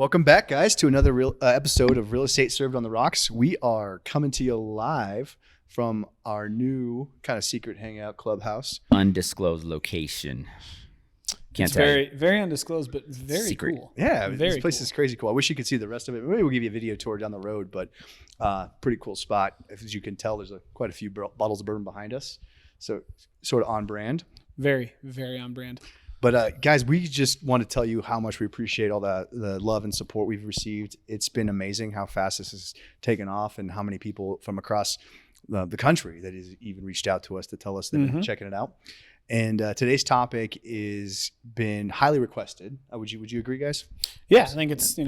Welcome back, guys, to another episode of Real Estate Served on the Rocks. We are coming to you live from our new kind of secret hangout clubhouse. Undisclosed location. It's very undisclosed, but very secret. Cool. Yeah, very this place cool. is crazy cool. I wish you could see the rest of it. Maybe we'll give you a video tour down the road, but pretty cool spot. As you can tell, there's quite a few bottles of bourbon behind us, so sort of on brand. Very, very on brand. But guys, we just want to tell you how much we appreciate all the love and support we've received. It's been amazing how fast this has taken off and how many people from across the country that has even reached out to us to tell us they've been checking it out. And today's topic is been highly requested. Would you agree, guys? Yeah, I think it's,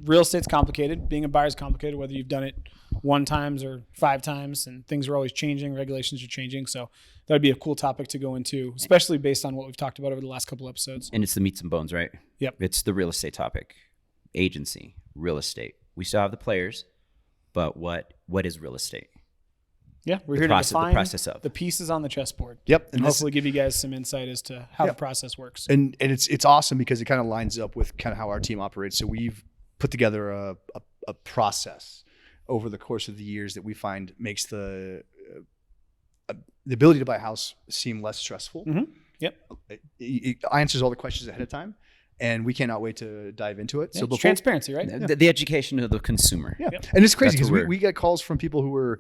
real estate's complicated. Being a buyer is complicated, whether you've done it 1 time or 5 times, and things are always changing. Regulations are changing. So that would be a cool topic to go into, especially based on what we've talked about over the last couple episodes. And it's the meats and bones, right? Yep. It's the real estate topic. Agency, real estate. We still have the players, but what is real estate? Yeah, we're here to define the process of the pieces on the chessboard. Yep. And hopefully give you guys some insight as to how the process works. And it's awesome because it kind of lines up with kind of how our team operates. So we've put together a process over the course of the years that we find makes the ability to buy a house seem less stressful. Mm-hmm. Yep. It answers all the questions ahead of time. And we cannot wait to dive into it. Yeah, So it's transparency, right? The education of the consumer. Yeah. Yep. And it's crazy because That's we get calls from people who are,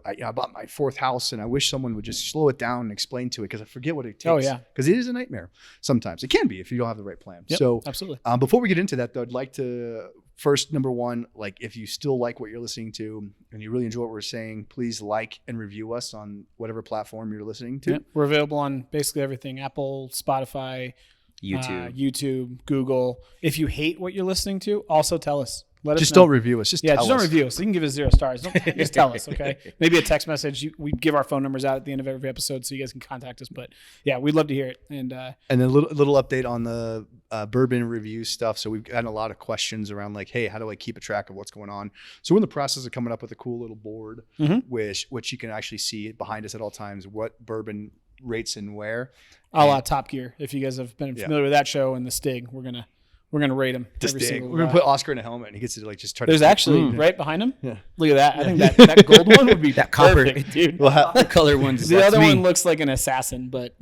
I bought my 4th house and I wish someone would just slow it down and explain to it because I forget what it takes. Oh, yeah. Because it is a nightmare sometimes. It can be if you don't have the right plan. Yep, So absolutely. Before we get into that, though, I'd like to first, number one, like if you still like what you're listening to and you really enjoy what we're saying, please like and review us on whatever platform you're listening to. Yep. We're available on basically everything: Apple, Spotify, YouTube, Google. If you hate what you're listening to, also tell us. Let us Just know. don't review us. Just tell us. Don't review us. You can give us 0 stars. Just tell us, okay? Maybe a text message. We give our phone numbers out at the end of every episode so you guys can contact us. But yeah, we'd love to hear it. And then a little update on the bourbon review stuff. So we've gotten a lot of questions around like, hey, how do I keep a track of what's going on? So we're in the process of coming up with a cool little board, which you can actually see behind us at all times, what bourbon rates and where. A la Top Gear. If you guys have been familiar with that show and the Stig, we're gonna rate them. We're gonna put Oscar in a helmet and he gets to like just try. There's actually right behind him. Yeah. Look at that. I think that gold one would be that copper, perfect, dude. The color ones. The other one looks like an assassin, but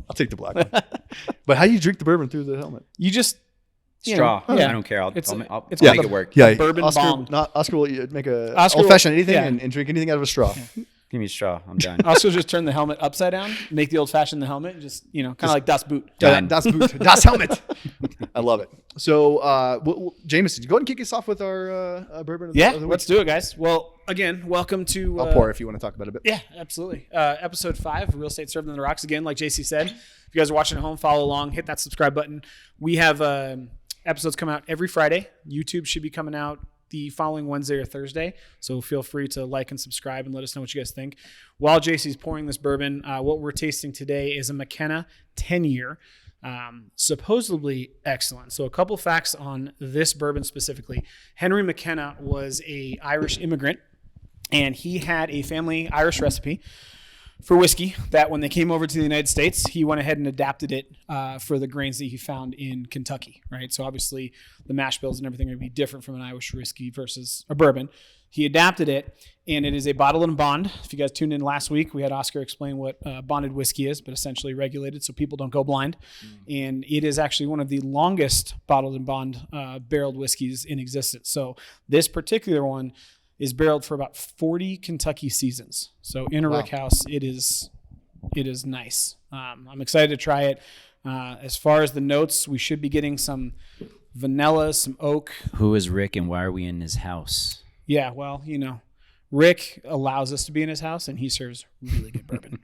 I'll take the black one. But how do you drink the bourbon through the helmet? You just straw. Yeah. I don't care. I'll it's make it work. Yeah, bourbon Oscar. bong. Oscar will make a old fashioned anything and drink anything out of a straw. Yeah. Give me a straw. I'm done. Also, just turn the helmet upside down, make the old fashioned the helmet, and just kind of like Das Boot. Done. Das Boot. Das Helmet. I love it. So, Jameson, go ahead and kick us off with our bourbon. Of the week. Let's do it, guys. Well, again, welcome to. I'll pour if you want to talk about it a bit. Yeah, absolutely. Episode 5, Real Estate Served on the Rocks. Again, like JC said, if you guys are watching at home, follow along, hit that subscribe button. We have episodes come out every Friday. YouTube should be coming out the following Wednesday or Thursday. So feel free to like and subscribe and let us know what you guys think. While JC's pouring this bourbon, what we're tasting today is a Mckenna 10-year. Supposedly excellent. So a couple facts on this bourbon specifically. Henry Mckenna was a Irish immigrant, and he had a family Irish recipe for whiskey that when they came over to the United States, he went ahead and adapted it for the grains that he found in Kentucky, right? So obviously the mash bills and everything are going to be different from an Irish whiskey versus a bourbon. He adapted it, and it is a bottled and bond. If you guys tuned in last week, we had Oscar explain what bonded whiskey is, but essentially regulated so people don't go blind. And it is actually one of the longest bottled and bond barreled whiskeys in existence. So this particular one is barreled for about 40 Kentucky seasons. So in a rick house, it is nice. I'm excited to try it. As far as the notes, we should be getting some vanilla, some oak. Who is Rick and why are we in his house? Yeah, well, Rick allows us to be in his house, and he serves really good bourbon.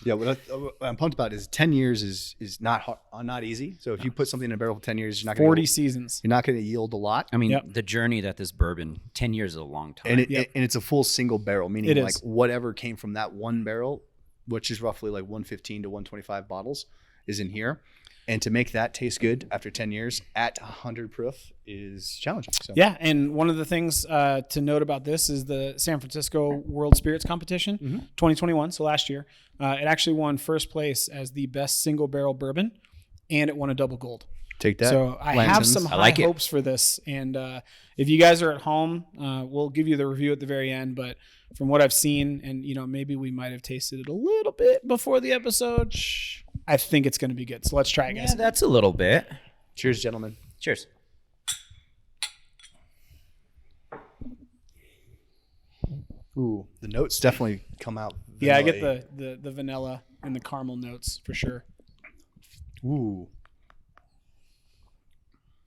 Yeah, what I'm pumped about is 10 years is not easy. So if you put something in a barrel for 10 years, you're not going 40 seasons. You're not going to yield a lot. I mean, the journey that this bourbon, 10 years is a long time. And it's a full single barrel, meaning like whatever came from that one barrel, which is roughly like 115 to 125 bottles, is in here. And to make that taste good after 10 years at 100 proof is challenging. So. Yeah, and one of the things to note about this is the San Francisco World Spirits Competition, 2021, so last year. It actually won first place as the best single barrel bourbon, and it won a double gold. Take that. So I have Lansons. some I high like it. hopes for this. And if you guys are at home, we'll give you the review at the very end. But from what I've seen, and maybe we might have tasted it a little bit before the episode, I think it's going to be good. So let's try it, guys. Yeah, that's a little bit. Cheers, gentlemen. Cheers. Ooh, the notes definitely come out. Yeah, I get vanilla-y. the vanilla and the caramel notes for sure. Ooh.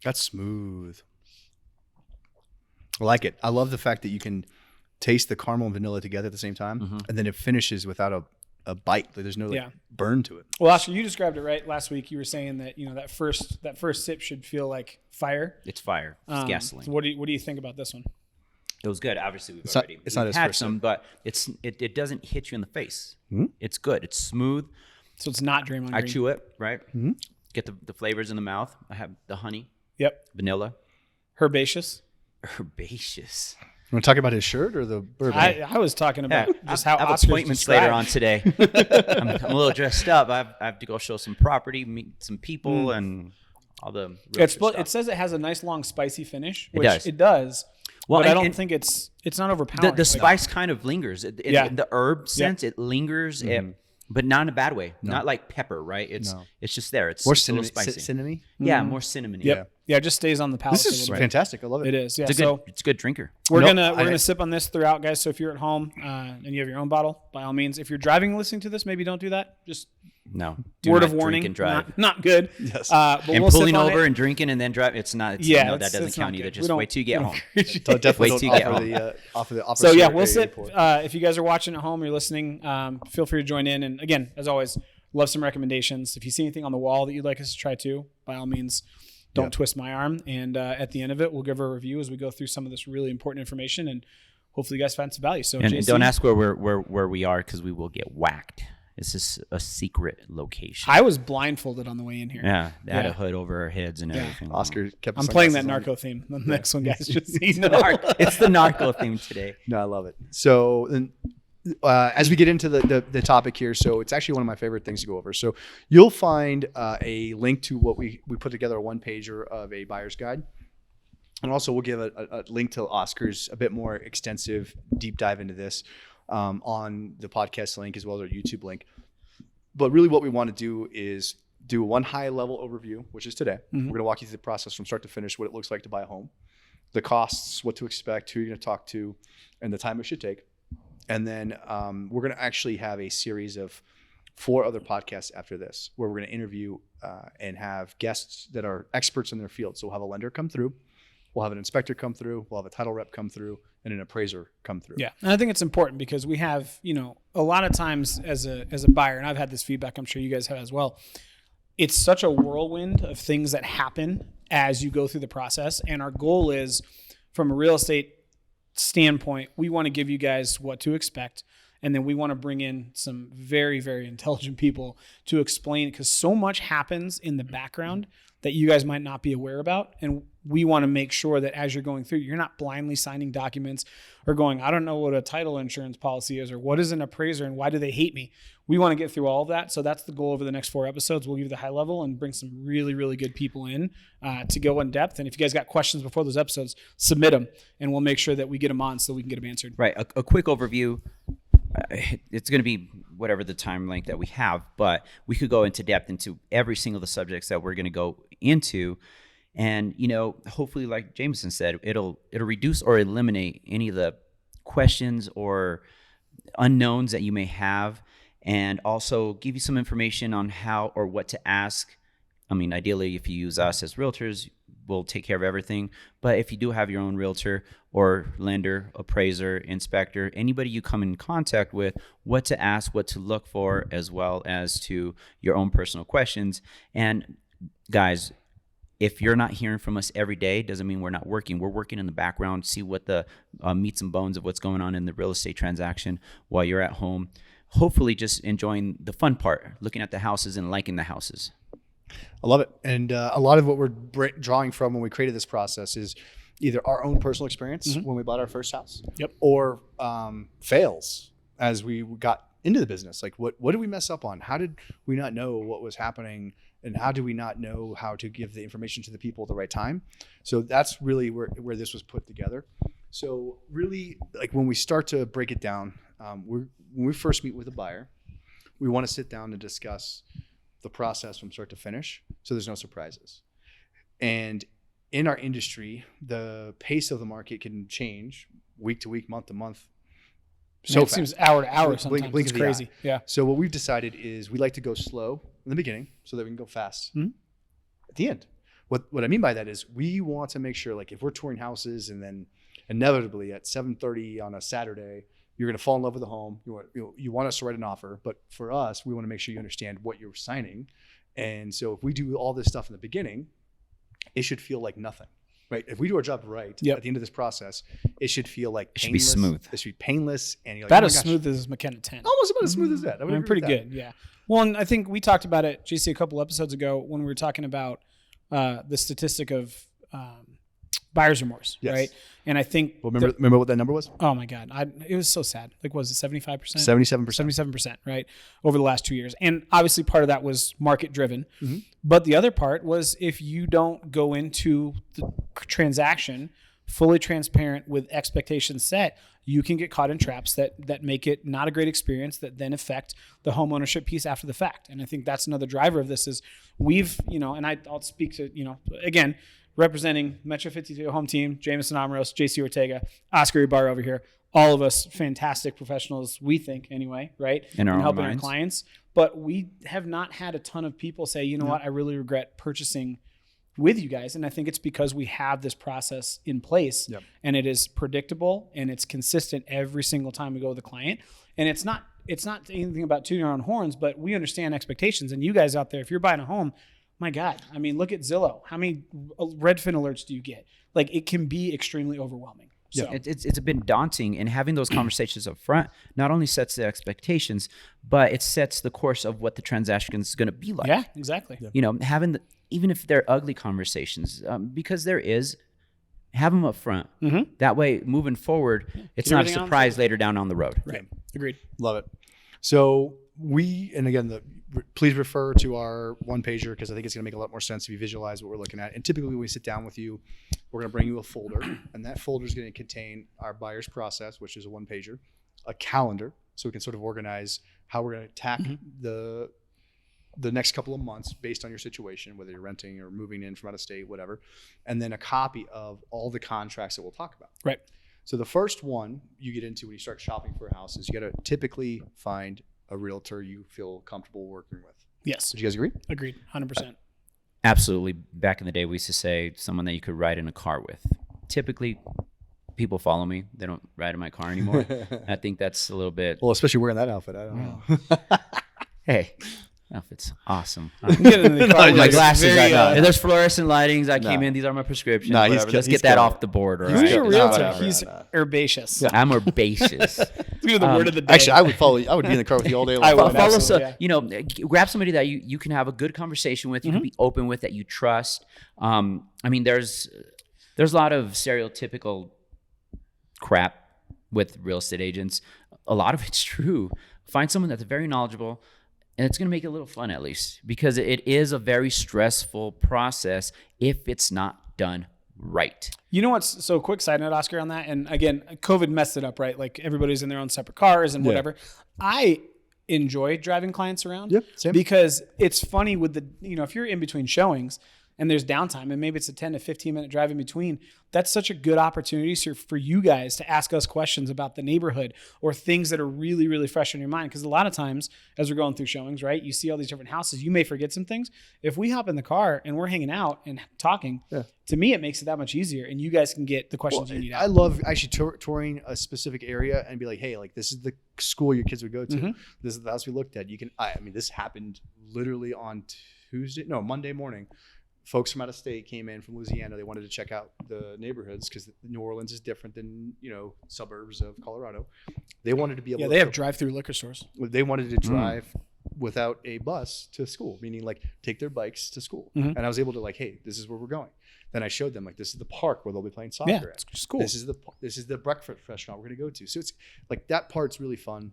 That's smooth. I like it. I love the fact that you can taste the caramel and vanilla together at the same time, and then it finishes without a bite. Like, there's no burn to it. Well, Oscar, you described it right last week. You were saying that that first sip should feel like fire. It's fire. It's gasoline. So what do you think about this one? It was good. Obviously, It's not his had first some, sip. but it doesn't hit you in the face. It's good. It's smooth. So it's not Draymond I Green. chew it, right? Get the flavors in the mouth. I have the honey, Yep. vanilla, herbaceous. herbaceous. You want to talk about his shirt or the bourbon? I was talking about just how I have Oscar's appointments described. later on today. I'm a little dressed up. I have to go show some property, meet some people, and all the. It says it has a nice long spicy finish. Which does. It does. Well, but I and- don't and think it's not overpowering. the spice kind of lingers. In the herb sense, it lingers, but not in a bad way. Not like pepper, right? It's just there. It's More a little spicy. cinnamon. Yeah, more cinnamony. Yep. Yeah, it just stays on the palate. This is fantastic. I love it. It is. Yeah. It's a good drinker. We're No, gonna sip on this throughout, guys. So if you're at home and you have your own bottle, by all means. If you're driving and listening to this, maybe don't do that. Just No. word not of warning. Drink and drive. Not good. Yes. But And we'll pulling sip on over it. and drinking and then drive. It's not. Yeah, that doesn't it's not count either. good. Just We wait till you get home. Definitely Wait till you don't get offer home. the offer So yeah, the we'll AA sip. report. If you guys are watching at home or you're listening, feel free to join in. And again, as always, love some recommendations. If you see anything on the wall that you'd like us to try too, by all means, don't twist my arm. And at the end of it, we'll give a review as we go through some of this really important information, and hopefully you guys find some value. So And JC, don't ask where we are because we will get whacked. This is a secret location. I was blindfolded on the way in here. Yeah, they had Yeah. a hood over our heads and everything. Oscar kept. I'm his playing that sunglasses on. narco theme. The next one, guys, just so you know. It's the narco theme today. No, I love it. So then, as we get into the topic here, so it's actually one of my favorite things to go over. So you'll find a link to what we put together, a one pager of a buyer's guide. And also we'll give a link to Oscar's a bit more extensive deep dive into this on the podcast link as well as our YouTube link. But really what we want to do is do one high level overview, which is today. We're going to walk you through the process from start to finish, what it looks like to buy a home, the costs, what to expect, who you're going to talk to, and the time it should take. And then we're going to actually have a series of 4 other podcasts after this where we're going to interview and have guests that are experts in their field. So we'll have a lender come through. We'll have an inspector come through. We'll have a title rep come through and an appraiser come through. Yeah, and I think it's important because we have, a lot of times as a buyer, and I've had this feedback, I'm sure you guys have as well. It's such a whirlwind of things that happen as you go through the process. And our goal is, from a real estate standpoint, we want to give you guys what to expect. And then we want to bring in some very, very intelligent people to explain, because so much happens in the background that you guys might not be aware about. And we want to make sure that as you're going through, you're not blindly signing documents or going, I don't know what a title insurance policy is, or what is an appraiser and why do they hate me? We want to get through all of that. So that's the goal over the next 4 episodes. We'll give you the high level and bring some really, really good people in to go in depth. And if you guys got questions before those episodes, submit them and we'll make sure that we get them on so we can get them answered. Right. A quick overview. It's going to be whatever the time length that we have, but we could go into depth into every single of the subjects that we're going to go into. And, hopefully, like Jameson said, it'll reduce or eliminate any of the questions or unknowns that you may have, and also give you some information on how or what to ask. I mean, ideally, if you use us as realtors, we'll take care of everything. But if you do have your own realtor or lender, appraiser, inspector, anybody you come in contact with, what to ask, what to look for, as well as to your own personal questions. And guys, if you're not hearing from us every day, doesn't mean we're not working. We're working in the background, see what the meats and bones of what's going on in the real estate transaction while you're at home. Hopefully just enjoying the fun part, looking at the houses and liking the houses. I love it. And a lot of what we're drawing from when we created this process is either our own personal experience when we bought our first house, Yep, or fails as we got into the business. Like what did we mess up on? How did we not know what was happening? And how do we not know how to give the information to the people at the right time? So that's really where this was put together. So really, like when we start to break it down, when we first meet with a buyer, we want to sit down and discuss the process from start to finish, so there's no surprises. And in our industry, the pace of the market can change week to week, month to month. So it seems hour to hour sometimes. Blink it's of the crazy. eye. Yeah. So what we've decided is we like to go slow in the beginning so that we can go fast at the end. What I mean by that is we want to make sure, like if we're touring houses and then inevitably at 7:30 on a Saturday, you're going to fall in love with the home. You want us to write an offer, but for us, we want to make sure you understand what you're signing. And so if we do all this stuff in the beginning, it should feel like nothing, right? If we do our job right at the end of this process, it should feel like painless. It should be smooth. It should be painless. And you're like, About oh as gosh, smooth as Mckenna 10. almost about as smooth as that. I would agree pretty with that. good. Yeah. Well, and I think we talked about it, JC, a couple episodes ago when we were talking about the statistic of buyer's remorse, Yes. right? And I think Well, remember what that number was? oh my God, it was so sad. Like, was it 75%? 77%. 77%, right? Over the last 2 years. And obviously part of that was market driven. Mm-hmm. But the other part was if you don't go into the transaction fully transparent with expectations set, you can get caught in traps that make it not a great experience that then affect the home ownership piece after the fact. And I think that's another driver of this is we've, and I'll speak to, again, representing Metro 52 home team, Jameson Amaros, JC Ortega, Oscar Ibarra over here, all of us fantastic professionals, we think anyway, right? In our own helping minds. our clients. But we have not had a ton of people say, you know what, I really regret purchasing with you guys. And I think it's because we have this process in place and it is predictable and it's consistent every single time we go with a client. And it's not anything about tooting our own horns, but we understand expectations. And you guys out there, if you're buying a home, my God, I mean, look at Zillow. How many Redfin alerts do you get? Like, it can be extremely overwhelming. So. It's been daunting, and having those conversations up front not only sets the expectations, but it sets the course of what the transaction is going to be like. Yeah, exactly. Yeah. Having even if they're ugly conversations, because have them up front. Mm-hmm. That way, moving forward, it's not a surprise later down on the road. Right. Agreed. Love it. So please refer to our one pager because I think it's going to make a lot more sense if you visualize what we're looking at. And typically when we sit down with you, we're going to bring you a folder, and that folder is going to contain our buyer's process, which is a one pager, a calendar, so we can sort of organize how we're going to attack the next couple of months based on your situation, whether you're renting or moving in from out of state, whatever, and then a copy of all the contracts that we'll talk about. Right. So the first one you get into when you start shopping for a house is you got to typically find a realtor you feel comfortable working with. Yes. Would you guys agree? Agreed. 100%. Absolutely. Back in the day, we used to say someone that you could ride in a car with. Typically, people follow me. They don't ride in my car anymore. I think that's a little bit. Well, especially wearing that outfit. I don't know. Hey, outfit's awesome. Get in the car. My glasses. There's fluorescent lightings. I came in. These are my prescriptions. No, Let's get that off the board. All He's right? a realtor. No. He's herbaceous. Yeah. I'm herbaceous. Through the word of the day. Actually, I would follow you. I would be in the car with you all day long. I would. Follow Absolutely, grab somebody that you can have a good conversation with, you can be open with, that you trust. I mean, there's a lot of stereotypical crap with real estate agents. A lot of it's true. Find someone that's very knowledgeable, and it's going to make it a little fun, at least, because it is a very stressful process if it's not done right. You know what's so quick side note, Oscar, on that? And again, COVID messed it up, right? Like everybody's in their own separate cars and whatever. I enjoy driving clients around same. because it's funny with if you're in between showings and there's downtime and maybe it's a 10 to 15 minute drive in between, that's such a good opportunity for you guys to ask us questions about the neighborhood or things that are really, really fresh in your mind. Because a lot of times as we're going through showings, right, you see all these different houses, you may forget some things. If we hop in the car and we're hanging out and talking, to me, it makes it that much easier and you guys can get the questions you need out. I love actually touring a specific area and be like, hey, like this is the school your kids would go to. This is the house we looked at. This happened literally on Monday morning. Folks from out of state came in from Louisiana. They wanted to check out the neighborhoods because New Orleans is different than, suburbs of Colorado. They wanted to be able to. They have drive-through liquor stores. They wanted to drive without a bus to school, meaning like take their bikes to school. And I was able to hey, this is where we're going. Then I showed them this is the park where they'll be playing soccer. Yeah, it's cool. This is the breakfast restaurant we're going to go to. So it's that part's really fun.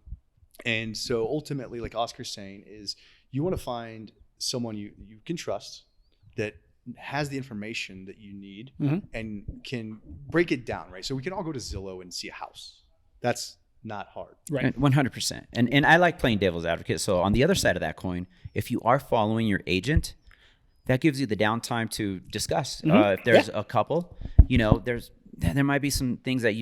And so ultimately, like Oscar's saying, is you want to find someone you can trust that has the information that you need and can break it down, right? So we can all go to Zillow and see a house. That's not hard. Right. 100%. And I like playing devil's advocate. So on the other side of that coin, if you are following your agent, that gives you the downtime to discuss. If there's a couple, there might be some things that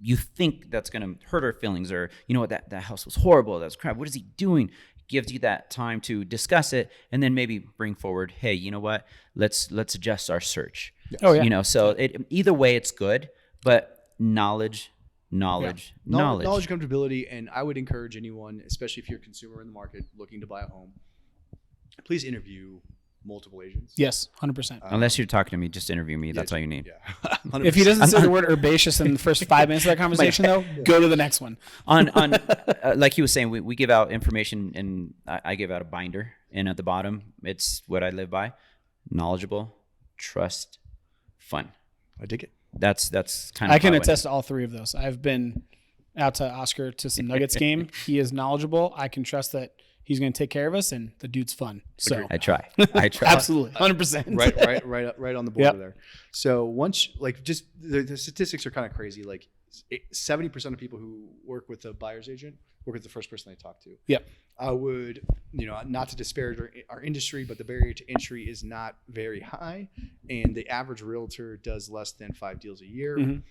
you think that's going to hurt our feelings, or what, that house was horrible. That's crap. What is he doing? Gives you that time to discuss it, and then maybe bring forward, hey, you know what? Let's adjust our search. Yes. Oh yeah. So either way, it's good, but knowledge, comfortability. And I would encourage anyone, especially if you're a consumer in the market looking to buy a home, please interview multiple agents. Yes, 100%. Unless you're talking to me, just interview me. That's all you need. Yeah. If he doesn't say the word herbaceous in the first 5 minutes of that conversation, though, go to the next one. on like he was saying, we give out information, and I give out a binder, and at the bottom, it's what I live by: knowledgeable, trust, fun. I dig it. That's kind of. I can attest to all three of those. I've been out to Oscar to some Nuggets game. He is knowledgeable. I can trust that he's going to take care of us, and the dude's fun. So I try. Absolutely, 100%. Right on the border there. So once, like, just the statistics are kind of crazy. Like 70% of people who work with a buyer's agent work with the first person they talk to. Yep. I would, not to disparage our industry, but the barrier to entry is not very high, and the average realtor does less than 5 deals a year.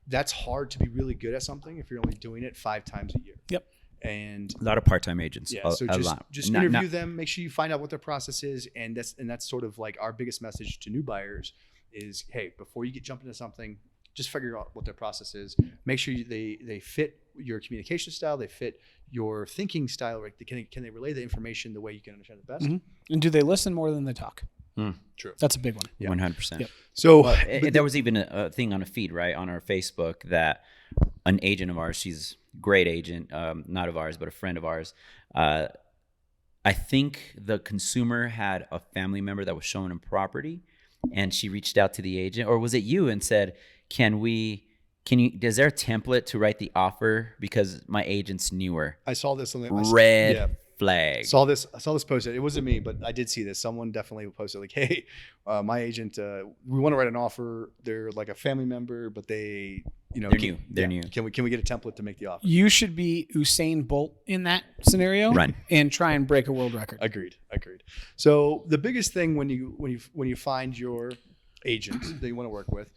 That's hard to be really good at something if you're only doing it 5 times a year. Yep. And a lot of part-time agents. Yeah, so just interview them, make sure you find out what their process is, and that's sort of like our biggest message to new buyers is, hey, before you jump into something, just figure out what their process is. Make sure they fit your communication style, they fit your thinking style, right? Can they relay the information the way you can understand it best? And do they listen more than they talk? True. That's a big one. 100%. Yep. So there was even a thing on a feed, right, on our Facebook, that an agent of ours, she's a great agent, not of ours, but a friend of ours. I think the consumer had a family member that was showing him property, and she reached out to the agent, or was it you, and said, is there a template to write the offer, because my agent's newer? I saw this on the red flag. I saw this posted. It wasn't me, but I did see this. Someone definitely posted like, hey, my agent, we want to write an offer. They're like a family member, but they, they're new. Can we get a template to make the offer? You should be Usain Bolt in that scenario. Run. And try and break a world record. Agreed. So the biggest thing when you find your agent that you want to work with,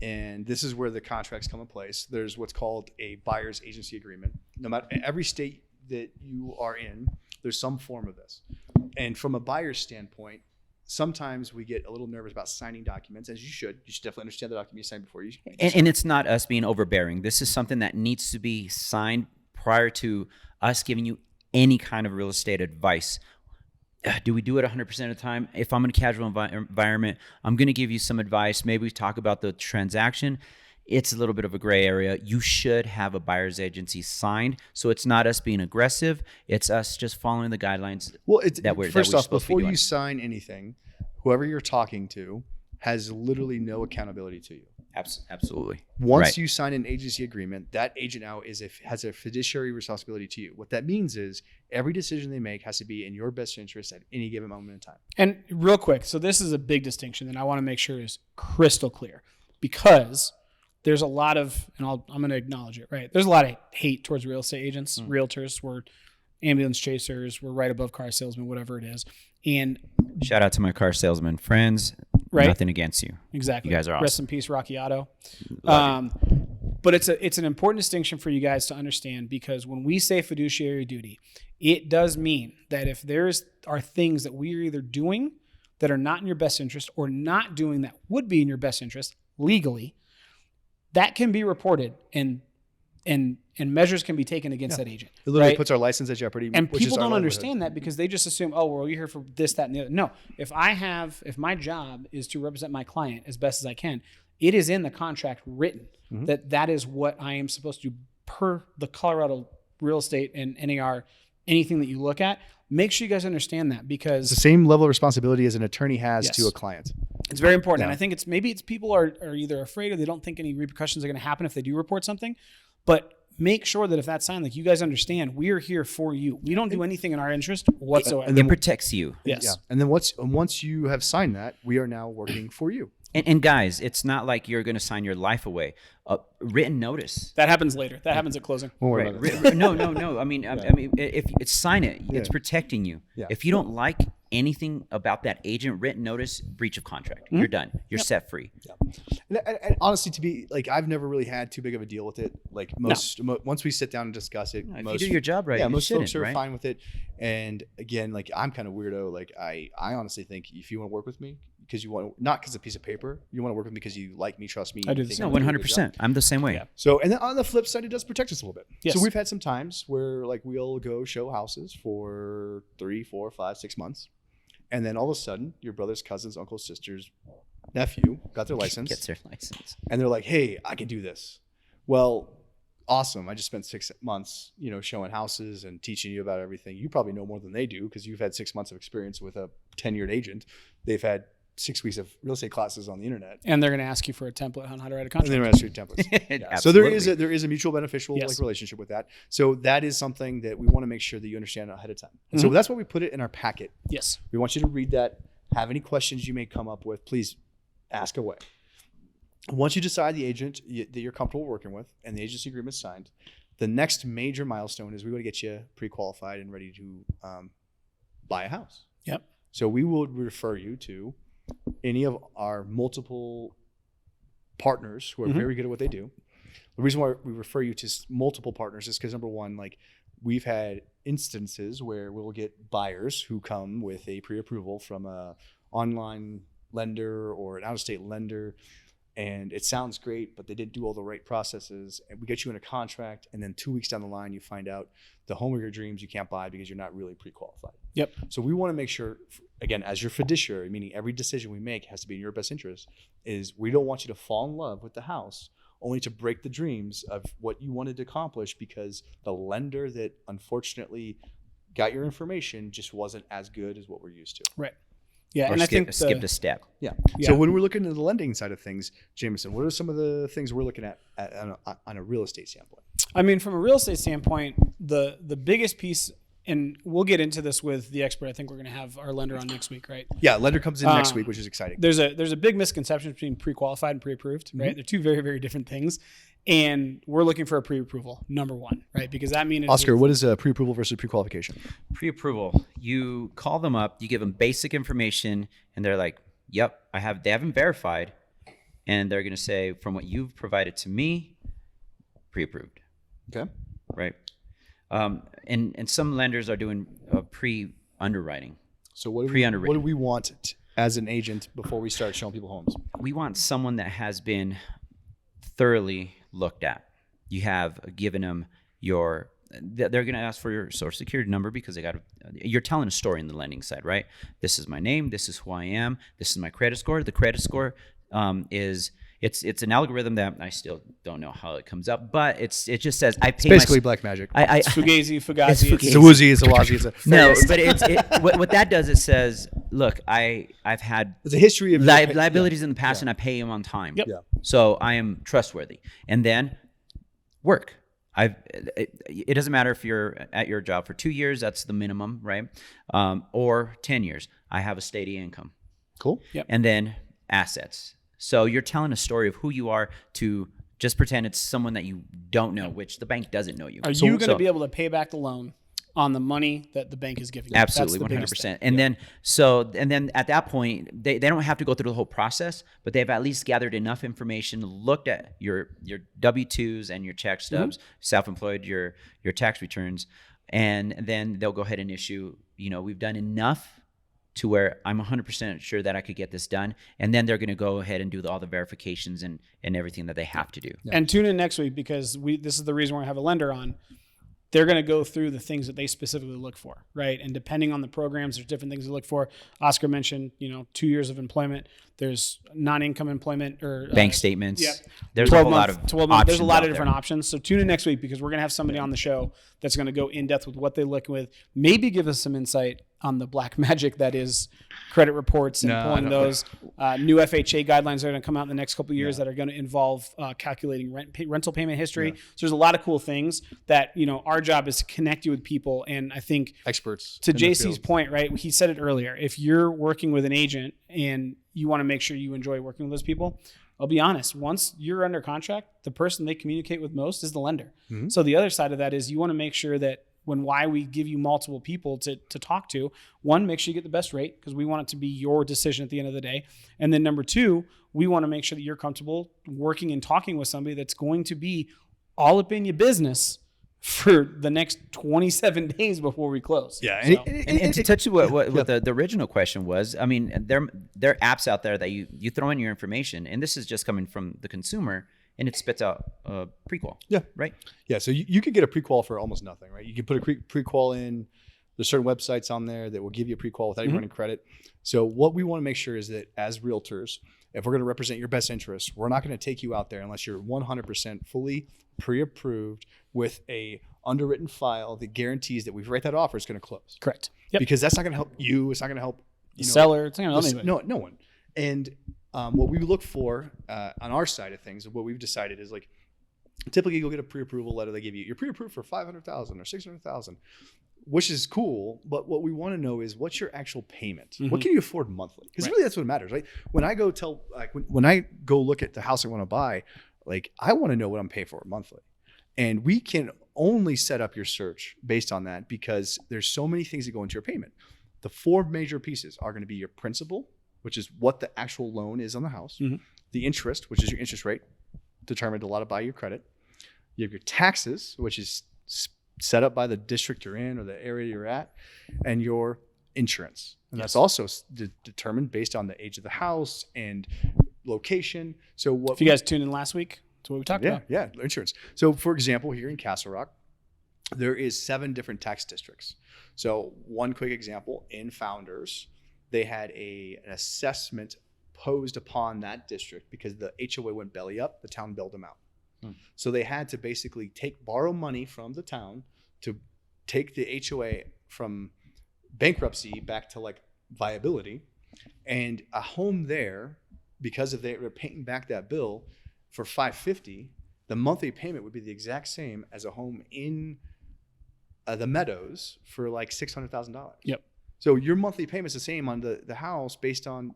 and this is where the contracts come in place, there's what's called a buyer's agency agreement. No matter every state that you are in, there's some form of this. And from a buyer's standpoint, sometimes we get a little nervous about signing documents, as you should. You should definitely understand the document you sign before you. And it's not us being overbearing. This is something that needs to be signed prior to us giving you any kind of real estate advice. Do we do it 100% of the time? If I'm in a casual environment, I'm going to give you some advice. Maybe we talk about the transaction. It's a little bit of a gray area. You should have a buyer's agency signed, so it's not us being aggressive. It's us just following the guidelines. Well, first off, before you sign anything, whoever you're talking to has literally no accountability to you. Absolutely. Once you sign an agency agreement, that agent now has a fiduciary responsibility to you. What that means is every decision they make has to be in your best interest at any given moment in time. And real quick, so this is a big distinction that I want to make sure is crystal clear, because there's a lot of, and I'm going to acknowledge it, right? There's a lot of hate towards real estate agents, realtors. We're ambulance chasers. We're right above car salesmen, whatever it is. And shout out to my car salesman friends. Right. Nothing against you. Exactly. You guys are awesome. Rest in peace, Rocky Auto. But it's an important distinction for you guys to understand, because when we say fiduciary duty, it does mean that if are things that we are either doing that are not in your best interest or not doing that would be in your best interest legally, that can be reported and measures can be taken against that agent. It literally right? puts our license at jeopardy. And people don't understand that because they just assume, oh, well, you're here for this, that, and the other. No, if my job is to represent my client as best as I can, it is in the contract written that is what I am supposed to do per the Colorado real estate and NAR, anything that you look at. Make sure you guys understand that, because it's the same level of responsibility as an attorney has to a client. It's very important. Yeah. And I think maybe people are either afraid or they don't think any repercussions are going to happen if they do report something. But make sure that if that's signed, like you guys understand, we are here for you. We don't do anything in our interest whatsoever. And It protects you. Yes. Yeah. And then once you have signed that, we are now working for you. And guys, it's not like you're going to sign your life away. Written notice. That happens later. That happens at closing. Won't worry Right. about it. No. I mean, if it's sign it, it's protecting you. Yeah. If you don't like anything about that agent, written notice, breach of contract, you're done. You're set free. And honestly, to be like, I've never really had too big of a deal with it. Like once we sit down and discuss it, If you do your job right, yeah, you most folks shouldn't, are right? fine with it. And again, like I'm kind of weirdo. Like I honestly think if you want to work with me because you want not because of a piece of paper, you want to work with me because you like me, trust me. I do you the think same. I'm No, gonna do a good job. 100%. I'm the same way. Yeah. So, and then on the flip side, it does protect us a little bit. Yes. So we've had some times where like we'll go show houses for 3, 4, 5, 6 months. And then all of a sudden your brother's cousins, uncles, sisters, nephew got their license Gets their license. and they're like, hey, I can do this. Well, awesome. I just spent 6 months, showing houses and teaching you about everything. You probably know more than they do because you've had 6 months of experience with a tenured agent. They've had 6 weeks of real estate classes on the internet. And they're going to ask you for a template on how to write a And contract. then ask you templates. Yeah. So there is a mutual beneficial Yes. like relationship with that. So that is something that we want to make sure that you understand ahead of time. And so that's why we put it in our packet. Yes. We want you to read that. Have any questions you may come up with, please ask away. Once you decide the agent that you're comfortable working with and the agency agreement is signed, the next major milestone is we want to get you pre-qualified and ready to buy a house. Yep. So we will refer you to any of our multiple partners who are very good at what they do. The reason why we refer you to multiple partners is because number one, like we've had instances where we'll get buyers who come with a pre-approval from a online lender or an out-of-state lender, and it sounds great, but they didn't do all the right processes, and we get you in a contract, and then 2 weeks down the line, you find out the home of your dreams you can't buy because you're not really pre-qualified. Yep. So we want to make sure, again, as your fiduciary, meaning every decision we make has to be in your best interest, is we don't want you to fall in love with the house only to break the dreams of what you wanted to accomplish because the lender that unfortunately got your information just wasn't as good as what we're used to. Right. Yeah. Or And I think skipped a step. Yeah. Yeah. So when we're looking at the lending side of things, Jameson, what are some of the things we're looking at on a real estate standpoint? I mean, from a real estate standpoint, the biggest piece, and we'll get into this with the expert. I think we're going to have our lender on next week, right? Yeah, lender comes in next week, which is exciting. There's a big misconception between pre-qualified and pre-approved, right? They're two very, very different things. And we're looking for a pre-approval, number one, right? Because that means Oscar, what is a pre-approval versus pre-qualification? Pre-approval. You call them up, you give them basic information, and they're like, "Yep, they haven't verified," and they're going to say, "From what you've provided to me, pre-approved." Okay. Right. And some lenders are doing pre-underwriting. So what do Pre-underwritten. we want as an agent before we start showing people homes? We want someone that has been thoroughly looked at. You have given them they're going to ask for your social security number because you're telling a story in the lending side, right? This is my name. This is who I am. This is my credit score. The credit score it's an algorithm that I still don't know how it comes up, but it just says I pay It's basically black magic. It's Fugazi. It's It's Fugazi. a woozy, it's a wazi, it's a No, but what that does, it says, look, I've had it's a history of liabilities in the past and I pay them on time. Yep. Yeah. So I am trustworthy. And then work. It doesn't matter if you're at your job for 2 years, that's the minimum, right? Or 10 years. I have a steady income. Cool. Yep. And then assets. So you're telling a story of who you are to just pretend it's someone that you don't know, which the bank doesn't know you. Are you going to be able to pay back the loan on the money that the bank is giving you? Absolutely, That's the biggest 100%. thing. And then at that point, they don't have to go through the whole process, but they've at least gathered enough information, looked at your W-2s and your check stubs, self-employed, your tax returns, and then they'll go ahead and issue, we've done enough to where I'm 100% sure that I could get this done. And then they're going to go ahead and do all the verifications and everything that they have to do. And tune in next week because this is the reason why I have a lender on. They're going to go through the things that they specifically look for, right? And depending on the programs, there's different things to look for. Oscar mentioned, 2 years of employment. There's non-income employment or Bank statements. Yeah. There's a whole lot of 12 months. There's a options lot out of different there. options. So tune in next week because we're going to have somebody on the show that's going to go in depth with what they look with, maybe give us some insight on the black magic that is credit reports and pulling those. New FHA guidelines are going to come out in the next couple of years that are going to involve calculating rental payment history. So there's a lot of cool things that, our job is to connect you with people. And I think experts to JC's point, right? He said it earlier. If you're working with an agent and you want to make sure you enjoy working with those people, I'll be honest, once you're under contract, the person they communicate with most is the lender. Mm-hmm. So the other side of that is you want to make sure that why we give you multiple people to talk to, one, make sure you get the best rate because we want it to be your decision at the end of the day. And then number two, we want to make sure that you're comfortable working and talking with somebody that's going to be all up in your business for the next 27 days before we close. Yeah. So. And to touch what the original question was, I mean, there are apps out there that you throw in your information, and this is just coming from the consumer, and it spits out a prequal. Yeah. Right? Yeah. So you could get a prequal for almost nothing, right? You can put a prequal in. There's certain websites on there that will give you a prequal without even running credit. So what we want to make sure is that as realtors, if we're going to represent your best interests, we're not going to take you out there unless you're 100% fully pre-approved with a underwritten file that guarantees that we've read that offer is going to close. Correct. Yep. Because that's not going to help you. It's not going to help the seller. It's not going to help anybody. No one. And what we look for on our side of things, what we've decided is like, typically you'll get a pre-approval letter. They give you, you're pre-approved for $500,000 or $600,000, which is cool. But what we want to know is what's your actual payment? Mm-hmm. What can you afford monthly? Because really that's what matters, right? When I go when I go look at the house I want to buy, like I want to know what I'm paying for monthly. And we can only set up your search based on that because there's so many things that go into your payment. The 4 major pieces are going to be your principal, which is what the actual loan is on the house. Mm-hmm. The interest, which is your interest rate, determined a lot by your credit. You have your taxes, which is set up by the district you're in or the area you're at, and your insurance. And that's also determined based on the age of the house and location. So what? If you guys tuned in last week, that's what we talked about. Yeah, insurance. So for example, here in Castle Rock, there is 7 different tax districts. So one quick example, in Founders, they had an assessment posed upon that district because the HOA went belly up, the town bailed them out. So they had to basically borrow money from the town to take the HOA from bankruptcy back to like viability. And a home there, because of they were paying back that bill for $550, the monthly payment would be the exact same as a home in the Meadows for like $600,000. Yep. So your monthly payment's the same on the house based on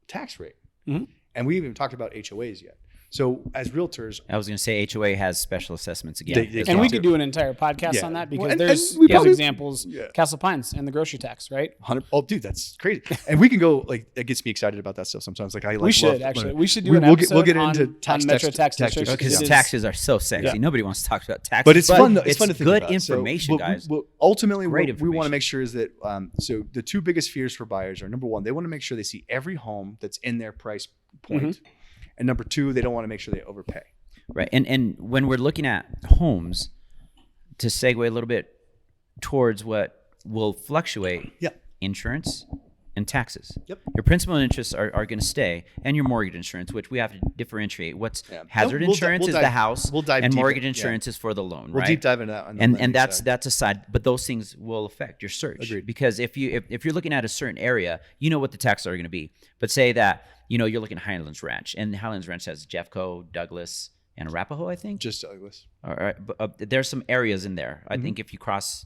tax rate. Mm-hmm. And we haven't even talked about HOAs yet. So as realtors, I was going to say HOA has special assessments again. And we could do an entire podcast on that because there's examples, Castle Pines and the grocery tax, right? Oh, dude, that's crazy. And we can go it gets me excited about that stuff sometimes. Like we should do an episode we'll get into on Metro tax districts because taxes are so sexy. Yeah. Nobody wants to talk about taxes, but it's fun. It's fun to think good about. information, guys. Ultimately, what we want to make sure is that so the 2 biggest fears for buyers are, number 1, they want to make sure they see every home that's in their price point. Mm-hmm. And number 2, they don't want to make sure they overpay. Right. And when we're looking at homes, to segue a little bit towards what will fluctuate, insurance and taxes. Yep. Your principal and interest are going to stay, and your mortgage insurance, which we have to differentiate. What's hazard insurance is the house, and mortgage insurance is for the loan. We'll deep dive into that. And that's a side, but those things will affect your search. Agreed. Because if you're looking at a certain area, you know what the taxes are going to be. But say that you're looking at Highlands Ranch, and Highlands Ranch has Jeffco, Douglas, and Arapahoe, I think. Just Douglas. All right, but there's some areas in there. I think if you cross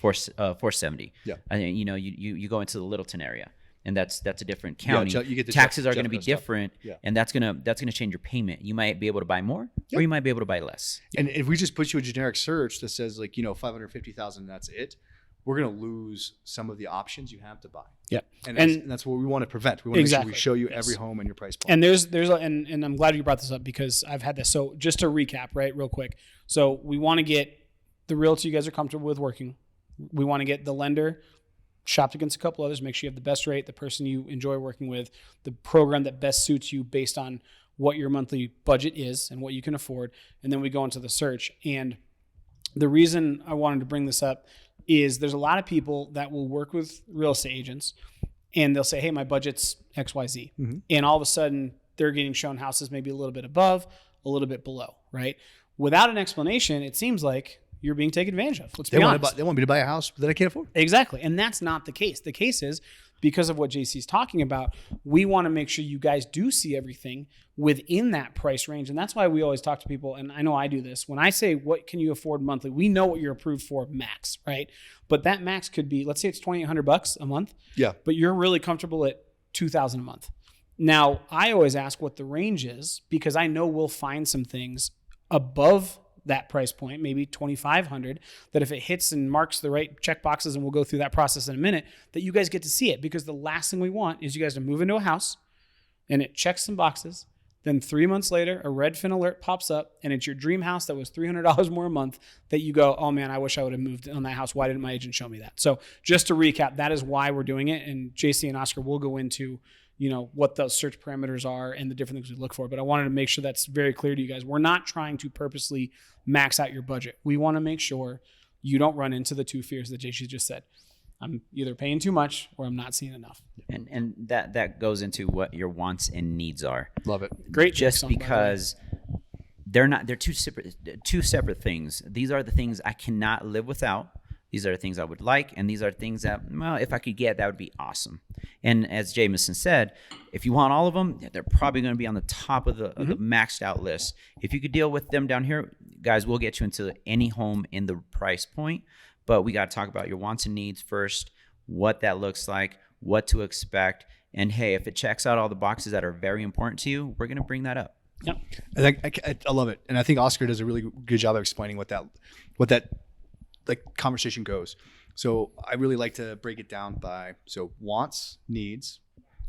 470, I think you go into the Littleton area, and that's a different county. You get the taxes are going to be different, and that's gonna change your payment. You might be able to buy more, or you might be able to buy less. And if we just put you a generic search that says like $550,000, that's it, we're going to lose some of the options you have to buy. Yeah. And that's what we want to prevent. We want to make sure we show you every home in your price point. And and I'm glad you brought this up because I've had this. So just to recap, right, real quick. So we want to get the realtor you guys are comfortable with working. We want to get the lender shopped against a couple others, make sure you have the best rate, the person you enjoy working with, the program that best suits you based on what your monthly budget is and what you can afford. And then we go into the search. And the reason I wanted to bring this up is there's a lot of people that will work with real estate agents and they'll say, hey, my budget's XYZ. Mm-hmm. And all of a sudden they're getting shown houses maybe a little bit above, a little bit below, right? Without an explanation, it seems like you're being taken advantage of. Let's They be want, honest. they want me to buy a house that I can't afford. Exactly. And that's not the case. The case is because of what JC's talking about, we want to make sure you guys do see everything within that price range. And that's why we always talk to people. And I know I do this. When I say, what can you afford monthly? We know what you're approved for max, right? But that max could be, let's say it's $2,800 a month. Yeah. But you're really comfortable at $2,000 a month. Now, I always ask what the range is because I know we'll find some things above that price point, maybe $2,500, that if it hits and marks the right check boxes, and we'll go through that process in a minute, that you guys get to see it. Because the last thing we want is you guys to move into a house and it checks some boxes. Then 3 months later, a Redfin alert pops up and it's your dream house that was $300 more a month that you go, oh man, I wish I would have moved on that house. Why didn't my agent show me that? So just to recap, that is why we're doing it. And JC and Oscar will go into what those search parameters are and the different things we look for. But I wanted to make sure that's very clear to you guys. We're not trying to purposely max out your budget. We want to make sure you don't run into the two fears that JC just said. I'm either paying too much or I'm not seeing enough. And that goes into what your wants and needs are. Love it. Great. Just because they're two separate things. These are the things I cannot live without. These are the things I would like, and these are things that, well, if I could get, that would be awesome. And as Jameson said, if you want all of them, they're probably going to be on the top of the maxed out list. If you could deal with them down here, guys, we'll get you into any home in the price point. But we got to talk about your wants and needs first, what that looks like, what to expect. And hey, if it checks out all the boxes that are very important to you, we're going to bring that up. Yep. I love it. And I think Oscar does a really good job of explaining what that like conversation goes. So I really like to break it down by, so wants, needs,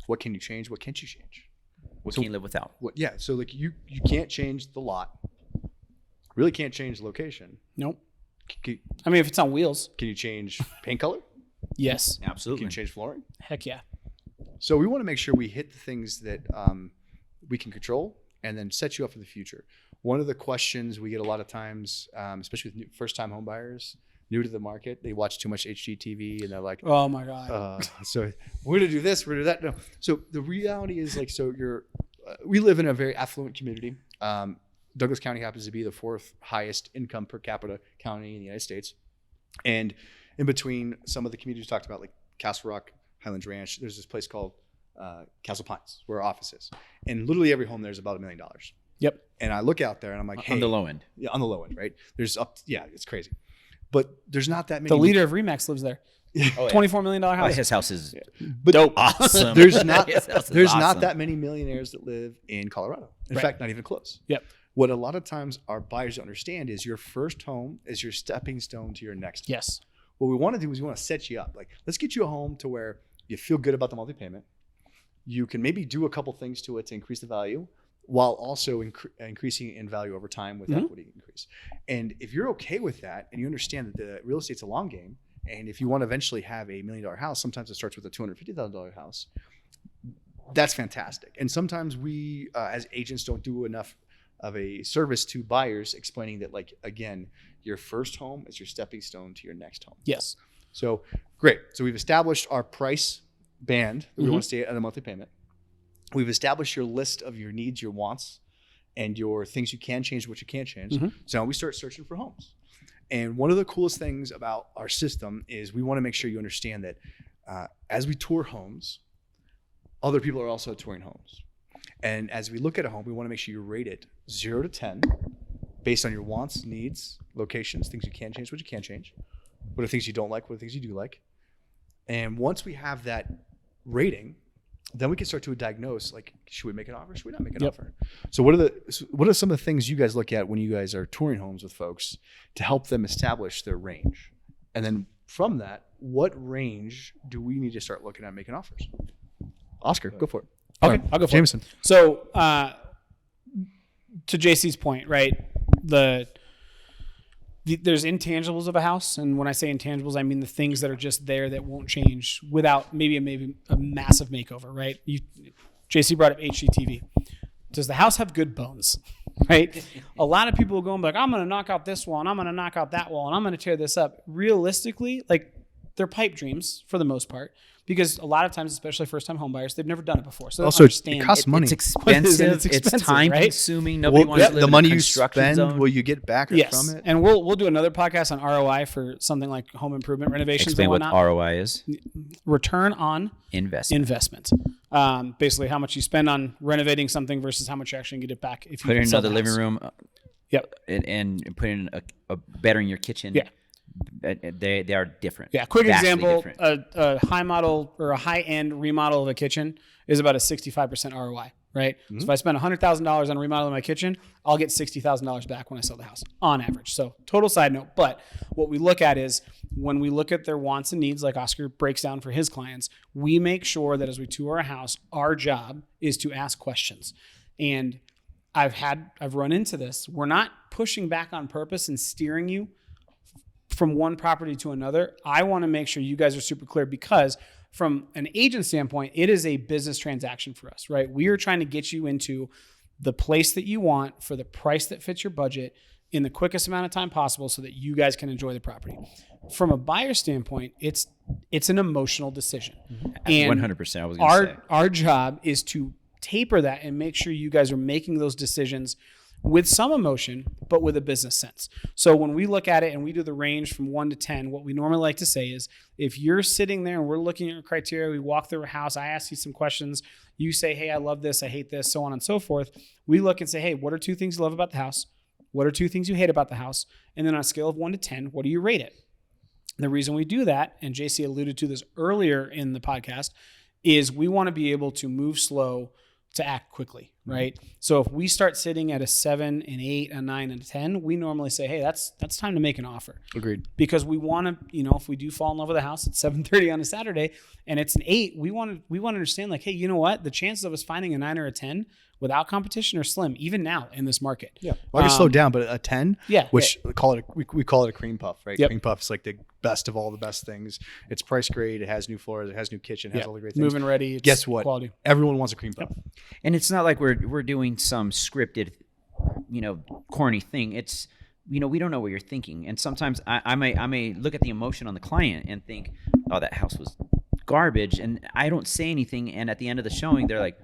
what can you change, what can't you change? What can you live without? So like you can't change the lot. Really can't change the location. Nope. Can If it's on wheels. you change paint color? Yes. Absolutely. Can you change flooring? Heck yeah. So we want to make sure we hit the things that we can control and then set you up for the future. One of the questions we get a lot of times, especially with first-time home buyers, new to the market, they watch too much HGTV and they're like, oh my God. so we're going to do this, we're going to do that. No. So the reality is we live in a very affluent community. Douglas County happens to be the 4th highest income per capita county in the United States. And in between some of the communities we talked about, like Castle Rock, Highlands Ranch, there's this place called Castle Pines, where our office is. And literally every home there is about $1 million. Yep. And I look out there and I'm like, hey. On the low end. Yeah, on the low end, right? It's crazy. But there's not that many. The leader of Remax lives there. Oh, yeah. $24 million house. His house is dope. Awesome. There's not awesome. that many millionaires that live in Colorado. In fact, not even close. Yep. What a lot of times our buyers don't understand is your first home is your stepping stone to your next home. Yes. What we want to do is we want to set you up. Like, let's get you a home to where you feel good about the monthly payment. You can maybe do a couple things to it to increase the value while also increasing in value over time with equity increase. And if you're okay with that and you understand that the real estate's a long game, and if you want to eventually have $1 million house, sometimes it starts with a $250,000 house. That's fantastic. And sometimes we, as agents, don't do enough of a service to buyers explaining that, like, again, your first home is your stepping stone to your next home. Yes. So great. So we've established our price band that we want to stay at a monthly payment. We've established your list of your needs, your wants, and your things you can change, what you can't change. So now we start searching for homes. And one of the coolest things about our system is we want to make sure you understand that as we tour homes, other people are also touring homes. And as we look at a home, we want to make sure you rate it 0 to 10 based on your wants, needs, locations, things you can change, what you can't change. What are things you don't like, what are things you do like. And once we have that rating, then we can start to diagnose, like, should we make an offer? Should we not make an offer? So what are some of the things you guys look at when you guys are touring homes with folks to help them establish their range? And then from that, what range do we need to start looking at making offers? Oscar, go for it. Okay, I'll go for Jameson. it. So to JC's point, right? There's intangibles of a house, and when I say intangibles, I mean the things that are just there that won't change without maybe a massive makeover, right? JC brought up HGTV. Does the house have good bones, right? A lot of people will go and be like, I'm going to knock out this wall, and I'm going to knock out that wall, and I'm going to tear this up. Realistically, like, they're pipe dreams for the most part, because a lot of times, especially first-time home buyers, they've never done it before. So they don't Also, understand. it costs money. It's expensive. It's expensive, It's time right? consuming. Nobody wants to live the in money a you construction spend, zone. will you get back Yes, from it? and we'll do another podcast on ROI for something like home improvement renovations Explain and what whatnot. ROI is. Return on Investment. basically how much you spend on renovating something versus how much you actually get it back if you Put in sell another the living house. room. Yep. And put in a bettering your kitchen. Yeah. They are different. Yeah, quick Vastly example: different. a high model or a high end remodel of a kitchen is about a 65% ROI, right? So if I spend $100,000 on remodeling my kitchen, I'll get $60,000 back when I sell the house on average. So total side note, but what we look at is when we look at their wants and needs, like Oscar breaks down for his clients, we make sure that as we tour a house, our job is to ask questions. And I've run into this. We're not pushing back on purpose and steering you from one property to another. I want to make sure you guys are super clear, because from an agent standpoint, it is a business transaction for us, right? We are trying to get you into the place that you want for the price that fits your budget in the quickest amount of time possible so that you guys can enjoy the property. From a buyer standpoint, it's an emotional decision. And 100%. I was going to say. our job is to taper that and make sure you guys are making those decisions with some emotion, but with a business sense. So when we look at it and we do the range from 1 to 10, what we normally like to say is, if you're sitting there and we're looking at your criteria, we walk through a house, I ask you some questions, you say, hey, I love this, I hate this, so on and so forth. We look and say, hey, what are 2 things you love about the house? What are 2 things you hate about the house? And then on a scale of 1 to 10, what do you rate it? The reason we do that, and JC alluded to this earlier in the podcast, is we want to be able to move slow to act quickly, right? So if we start sitting at a 7, an 8, a 9, and a 10, we normally say, hey, that's time to make an offer. Agreed. Because we want to, if we do fall in love with a house at 7:30 on a Saturday and it's an 8, we want to understand, like, hey, you know what? The chances of us finding a 9 or a 10 without competition are slim, even now in this market. Yeah. Well, I can slow down, but a 10, Yeah, which we call it a cream puff, right? Yep. Cream puff is like the best of all the best things. It's price grade. It has new floors. It has new kitchen. It has all the great things. Moving ready. It's Guess what? Quality. Everyone wants a cream puff. And it's not like we're doing some scripted, corny thing. It's, we don't know what you're thinking. And sometimes I may look at the emotion on the client and think, oh, that house was garbage. And I don't say anything. And at the end of the showing, they're like,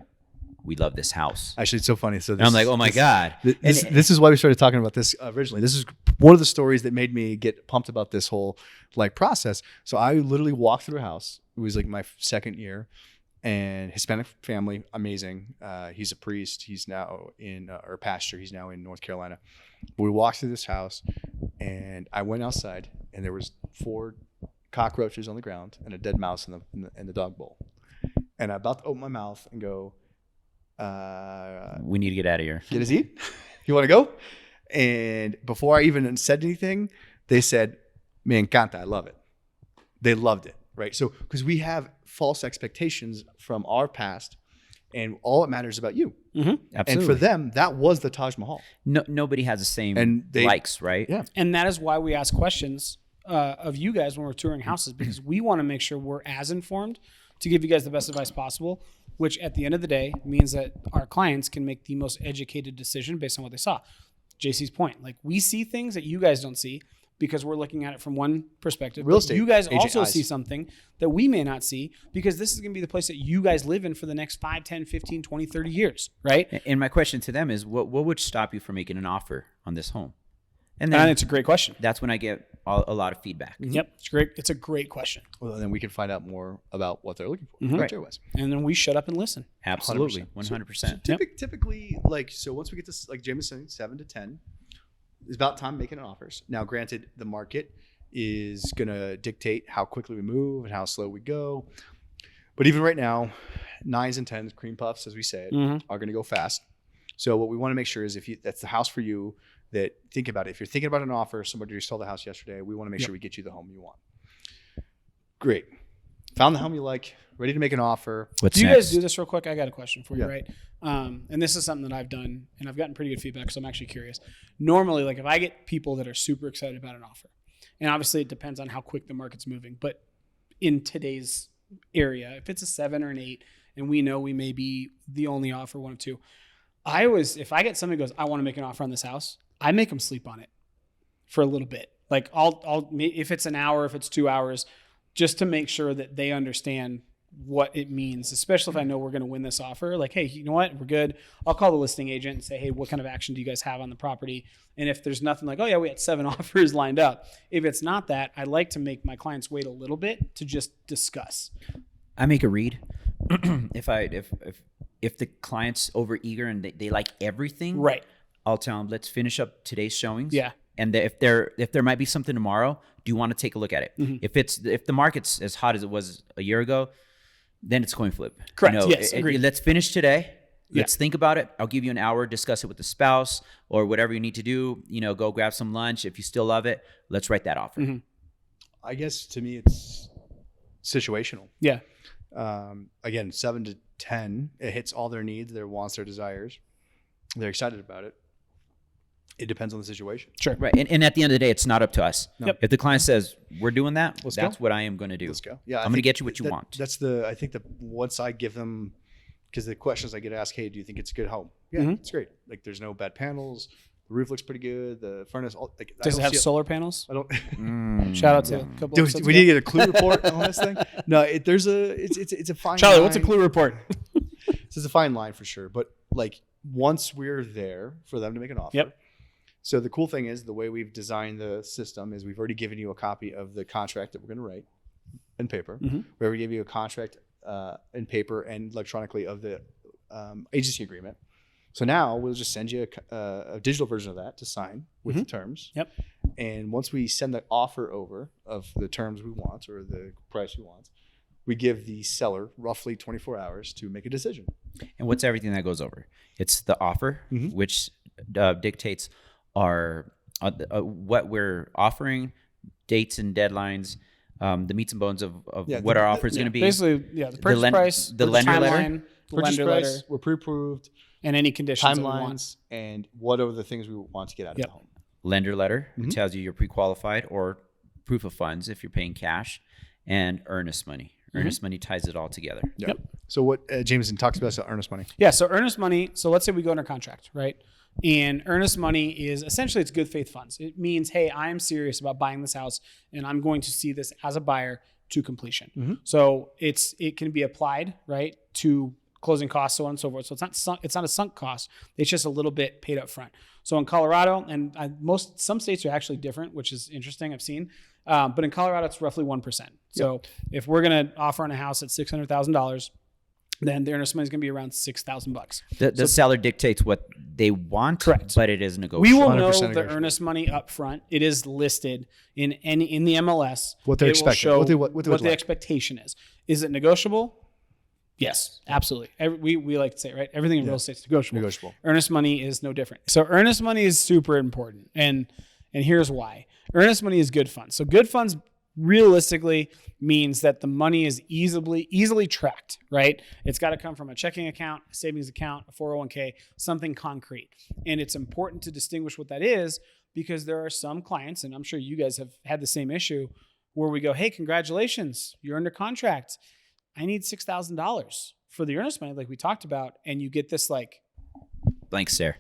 we love this house. Actually, it's so funny. So And I'm like, oh my God. This is why we started talking about this originally. This is one of the stories that made me get pumped about this whole process. So I literally walked through a house. It was like my second year, and Hispanic family, amazing. He's a priest. He's now or pastor. He's now in North Carolina. But we walked through this house, and I went outside, and there was 4 cockroaches on the ground and a dead mouse in the dog bowl. And I about to open my mouth and go, we need to get out of here. get a seat. You want to go? And before I even said anything, they said, "Me encanta, I love it." They loved it, right? So because we have false expectations from our past, and all it matters is about you. Mm-hmm. Absolutely. And for them, that was the Taj Mahal. Nobody has the same likes, right? Yeah. And that is why we ask questions of you guys when we're touring houses, because we want to make sure we're as informed to give you guys the best advice possible, which at the end of the day means that our clients can make the most educated decision based on what they saw. JC's point, like, we see things that you guys don't see because we're looking at it from one perspective. Real estate You guys agent also eyes. see something that we may not see, because this is going to be the place that you guys live in for the next 5, 10, 15, 20, 30 years, right? And my question to them is, what would stop you from making an offer on this home? And And then it's a great question. that's when I get a lot of feedback. Yep, it's great. It's a great question. Well, then we can find out more about what they're looking for. Mhm. criteria-wise. And then we shut up and listen. Absolutely. 100%. 100%. Typically, so once we get to, like James saying, 7 to 10, it's about time making offers. Now, granted, the market is going to dictate how quickly we move and how slow we go. But even right now, 9s and 10s, cream puffs, as we said, are going to go fast. So what we want to make sure is, if that's the house for you, that think about it. If you're thinking about an offer, somebody just sold the house yesterday, we want to make sure we get you the home you want. Great. Found the home you like, ready to make an offer. What's Do you next? guys do this real quick? I got a question for you, Yeah. right? And this is something that I've done, and I've gotten pretty good feedback, so I'm actually curious. Normally, like, if I get people that are super excited about an offer, and obviously it depends on how quick the market's moving, but in today's area, if it's a 7 or an 8, and we know we may be the only offer, 1 of 2, if I get somebody who goes, I want to make an offer on this house, I make them sleep on it for a little bit. Like, I'll if it's an hour, if it's 2 hours, just to make sure that they understand what it means, especially if I know we're going to win this offer. Like, hey, you know what? We're good. I'll call the listing agent and say, hey, what kind of action do you guys have on the property? And if there's nothing like, oh yeah, we had 7 offers lined up. If it's not that, I like to make my clients wait a little bit to just discuss. I make a read. if the client's over eager and they like everything, Right. I'll tell them, let's finish up today's showings. Yeah. And if there might be something tomorrow, do you want to take a look at it? Mm-hmm. If the market's as hot as it was a year ago, then it's coin flip. Correct. Yes, agreed. Let's finish today. Yeah. Let's think about it. I'll give you an hour, discuss it with the spouse or whatever you need to do. Go grab some lunch. If you still love it, let's write that offer. Mm-hmm. I guess to me it's situational. Yeah. Again, 7 to 10, it hits all their needs, their wants, their desires. They're excited about it. It depends on the situation. Sure. Right. And at the end of the day, it's not up to us. No. Yep. If the client says, we're doing that, Let's that's go. what I am going to do. Let's go. Yeah, I'm going to get you what you want. That's I think once I give them, because the questions I get asked, hey, do you think it's a good home? Yeah, Mm-hmm. it's great. Like there's no bad panels. The roof looks pretty good. The furnace. Does it have solar panels? I don't. Shout out to a couple Dude, episodes we ago. need to get a clue report on this thing. No, it's a fine Charlie, line. what's a clue report? It's a fine line for sure. But like once we're there for them to make an offer. Yep. So the cool thing is the way we've designed the system is we've already given you a copy of the contract that we're going to write in paper. Mm-hmm. We already give you a contract in paper and electronically of the agency agreement. So now we'll just send you a digital version of that to sign with the terms. Yep. And once we send the offer over of the terms we want or the price we want, we give the seller roughly 24 hours to make a decision. And what's everything that goes over? It's the offer, which dictates what we're offering, dates and deadlines, the meats and bones of what our offer is going to be. Basically, yeah, the purchase price, the lender letter, timeline, the Purchase lender price, letter, we're pre-approved, and any conditions that we want. timelines, and what are the things we want to get out of Yep. the home. lender letter, it tells you you're pre-qualified, or proof of funds if you're paying cash, and earnest money. Earnest money ties it all together. Yeah. Yep. So what Jameson talks about is earnest money. Yeah, so earnest money. So let's say we go under contract, right? And earnest money is essentially it's good faith funds. It means, hey, I am serious about buying this house, and I'm going to see this as a buyer to completion. So it can be applied right to closing costs, so on and so forth. So it's not a sunk cost. It's just a little bit paid up front. So in Colorado, and some states are actually different, which is interesting. I've seen, but in Colorado, it's roughly 1%. So if we're going to offer on a house at $600,000, then the earnest money is going to be around $6,000. The seller dictates what they want, Correct. but it is negotiable. We will know 100% the negotiable. earnest money up front. It is listed in the MLS. What they're It will expecting, show what they would what the like. expectation is. Is it negotiable? Yes, absolutely. We like to say, right? Everything in real estate is negotiable. Negotiable. Earnest money is no different. So earnest money is super important. And here's why. Earnest money is good funds. So good funds realistically means that the money is easily tracked, right? It's got to come from a checking account, a savings account, a 401k, something concrete. And it's important to distinguish what that is because there are some clients, and I'm sure you guys have had the same issue, where we go, hey, congratulations, you're under contract. I need $6,000 for the earnest money like we talked about. And you get this like blank stare.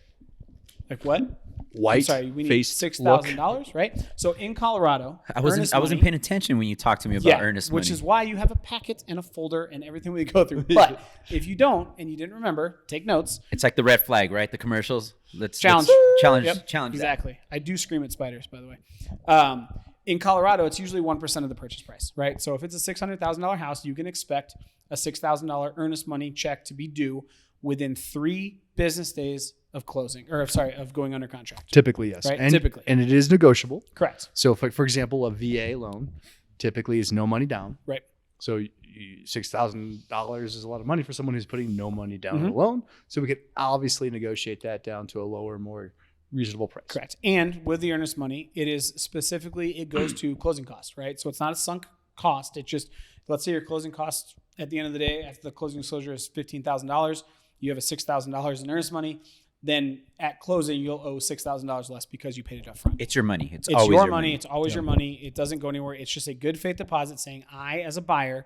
what? White I'm sorry, we need faced $6,000, right? So in Colorado, I wasn't money, paying attention when you talked to me about earnest money. which is why you have a packet and a folder and everything we go through. But if you don't and you didn't remember, take notes. It's like the red flag, right? The commercials. Let's Challenge. challenge Yep, that. exactly. I do scream at spiders, by the way. In Colorado, it's usually 1% of the purchase price, right? So if it's a $600,000 house, you can expect a $6,000 earnest money check to be due within 3 business days of closing, of going under contract. Typically, yes. Right, And, typically. And it is negotiable. Correct. So, for example, a VA loan typically is no money down. Right. So $6,000 is a lot of money for someone who's putting no money down on a loan. So we could obviously negotiate that down to a lower, more reasonable price. Correct. And with the earnest money, it goes to closing costs, right? So it's not a sunk cost. It just, let's say your closing costs at the end of the day, after the closing disclosure is $15,000, you have a $6,000 in earnest money, then at closing, you'll owe $6,000 less because you paid it up front. It's your money. It's It's always your your money. It's always your money. It doesn't go anywhere. It's just a good faith deposit saying, I, as a buyer,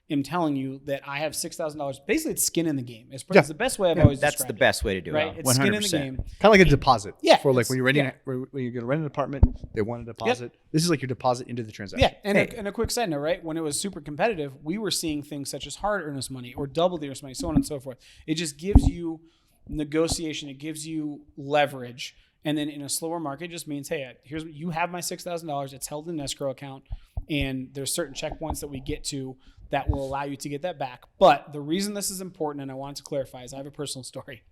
am telling you that I have $6,000. Basically, it's skin in the game. It's Yeah. the best way I've always That's the described best way to do right? it. It's skin in the game. Kind of like a deposit. Yeah, For like it's- when you're renting, yeah. when you're going to rent an apartment, they want a deposit. This is like your deposit into the transaction. Yeah, and, Hey. and a quick side note, right? When it was super competitive, we were seeing things such as hard earnest money or double the earnest money, so on and so forth. It just gives you negotiation. It gives you leverage. And then in a slower market, it just means, hey, here's you have my $6,000. It's held in an escrow account, and there's certain checkpoints that we get to that will allow you to get that back. But the reason this is important, and I wanted to clarify, is I have a personal story.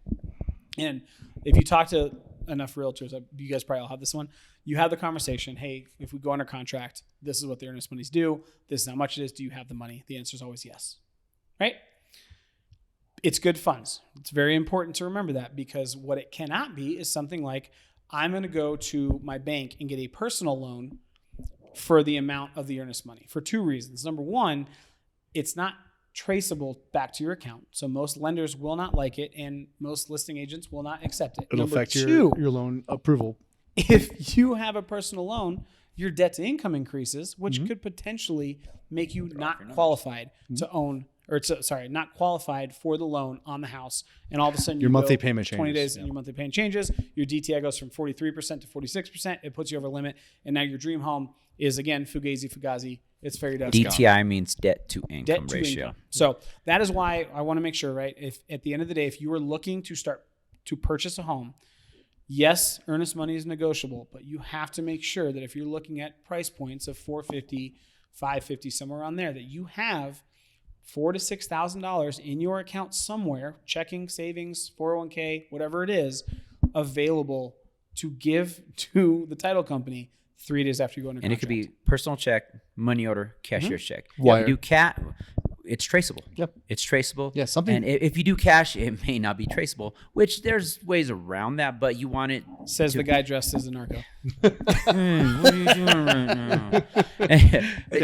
And if you talk to enough realtors, you guys probably all have this one. You have the conversation, hey, if we go under contract, this is what the earnest monies do. This is how much it is. Do you have the money? The answer is always yes, right? It's good funds. It's very important to remember that, because what it cannot be is something like, I'm going to go to my bank and get a personal loan for the amount of the earnest money for two reasons. Number one, it's not traceable back to your account. So most lenders will not like it, and most listing agents will not accept it. It'll Number affect two, your loan approval. if you have a personal loan, your debt to income increases, which could potentially make you not qualified to own, or not qualified for the loan on the house. And all of a sudden, Your you monthly go payment 20 changes. days, and your monthly payment changes. Your DTI goes from 43% to 46%. It puts you over limit, and now your dream home is again fugazi. It's fairy dust. DTI means debt to income Debt to ratio. income. So that is why I want to make sure, right? If at the end of the day, if you are looking to start to purchase a home, yes, earnest money is negotiable, but you have to make sure that if you're looking at price points of $450, $550, somewhere on there, that you have $4,000 to $6,000 in your account somewhere, checking, savings, 401k, whatever it is, available to give to the title company 3 days after you go under And it contract. could be personal check, money order, cashier's check. Wire. You do cat, it's traceable. Yep. It's traceable. Yeah, something- And if you do cash, it may not be traceable, which there's ways around that, but you want it. Says the guy dressed as a narco. What are you doing right now?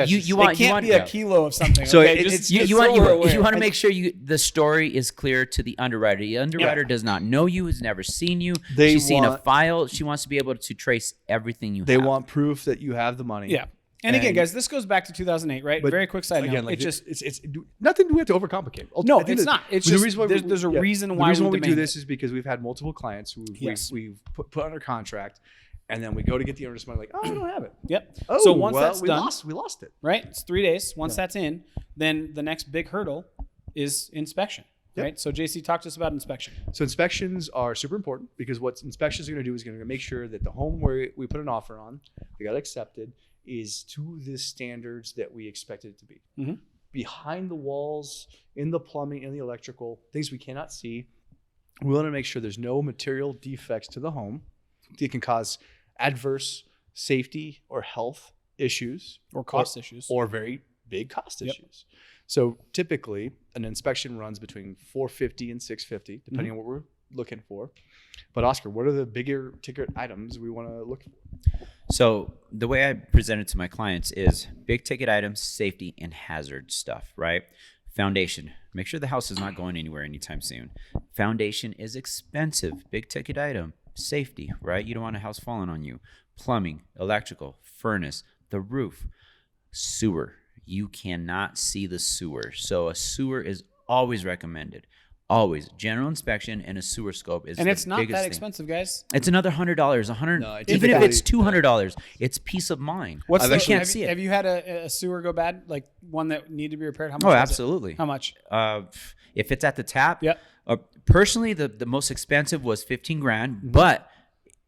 you want It can't want be a kilo of something. So okay? it's- Just you so want we're aware. you want to make sure the story is clear to the underwriter. The underwriter does not know you, has never seen you. They She's seen a want- file. She wants to be able to trace everything you They have. want proof that you have the money. Yeah. And again, And- guys, this goes back to 2008, right? But Very quick side Again, note. like It just it's nothing we have to overcomplicate. No, I think it's that- not. It's the just reason why there's a reason the why reason we why we do demand this is because we've had multiple clients who Yes. we've put under contract, and then we go to get the earnest money, like, oh, I don't have it. Yep. Oh, So once well, that's done, we lost it. right? It's 3 days. Once that's in, then the next big hurdle is inspection, Yep. right? So JC, talk to us about inspection. So inspections are super important because what inspections are going to do is going to make sure that the home where we put an offer on, they got accepted, is to the standards that we expect it to be. Mhm. Behind the walls, in the plumbing, in the electrical, things we cannot see, we want to make sure there's no material defects to the home that can cause adverse safety or health issues Or cost issues. or very big cost Yep. issues. So typically an inspection runs between $450 and $650, depending Mm-hmm. on what we're looking for. But Oscar, what are the bigger ticket items we want to look for? So the way I present it to my clients is big ticket items, safety, and hazard stuff, right? Foundation. Make sure the house is not going anywhere anytime soon. Foundation is expensive. Big ticket item. Safety, right? You don't want a house falling on you. Plumbing, electrical, furnace, the roof, sewer. You cannot see the sewer. So a sewer is always recommended. Always. General inspection and a sewer scope is and the it's not biggest that thing. expensive, guys. It's another $100. No, Even if typically- it's $200, it's peace of mind. What's I've the, actually- have, can't see you, it. have you had a sewer go bad, like one that needed to be repaired? How much? Oh, was it? absolutely. How much? If it's at the tap, Yep. Personally, the most expensive was 15 grand. But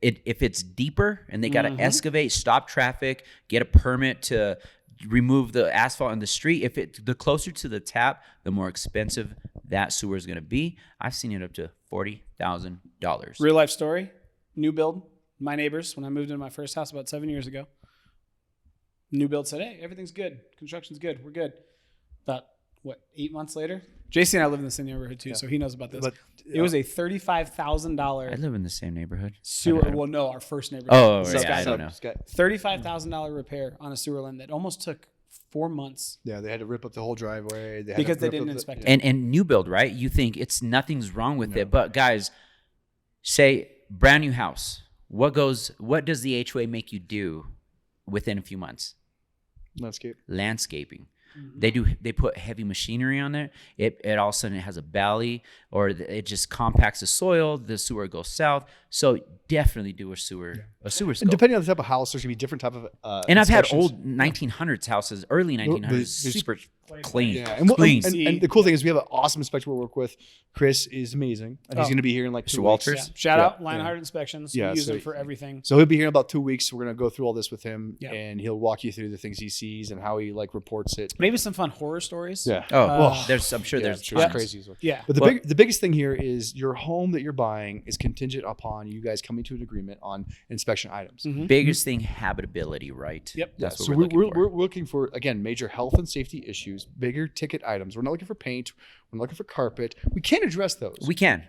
if it's deeper and they got to excavate, stop traffic, get a permit to remove the asphalt on the street, the closer to the tap, the more expensive that sewer is going to be. I've seen it up to $40,000. Real life story. New build. My neighbors, when I moved into my first house about 7 years ago, new build said, "Hey, everything's good. Construction's good. We're good." About 8 months later, JC and I live in the same neighborhood too, so he knows about this. But, it was a I $35,000 live in the same neighborhood. sewer. Well, no, our first neighborhood. Oh, This yeah, guy. I don't know. $35,000 repair on a sewer line that almost took 4 months Yeah, they had to rip up the whole driveway. They had because to they rip didn't up inspect it. And new build, right? You think nothing's wrong with it, but guys, say brand new house. What does the HOA make you do within a few months? Landscape. Landscaping. They put heavy machinery on there. It all of a sudden it has a valley, or it just compacts the soil. The sewer goes south. So definitely do a sewer And scope. depending on the type of house, there's gonna be different type of And I've had inspections. old 1900s houses, early 1900s, there's- super clean. Yeah, and, clean. and the cool thing is we have an awesome inspector we work with. Chris is amazing, and he's Oh. going to be here in like 2 Mr. weeks. Walters? Yeah. Shout Yeah, out Lionheart yeah. Inspections. Yeah, We use so- them for everything. So he'll be here in about 2 weeks. We're going to go through all this with him, Yeah. and he'll walk you through the things he sees and how he like reports it. Maybe some fun horror stories. Yeah. Oh, Uh, I'm sure Yeah, there's sure, it's tons. crazy as well. Yeah. But Well- the biggest thing here is your home that you're buying is contingent upon you guys coming to an agreement on inspection items. Mhm. Biggest thing, habitability, right? Yep. That's so what we're looking for. we're looking for, again, major health and safety issues, bigger ticket items. We're not looking for paint. We're not looking for carpet. We can address those, We can.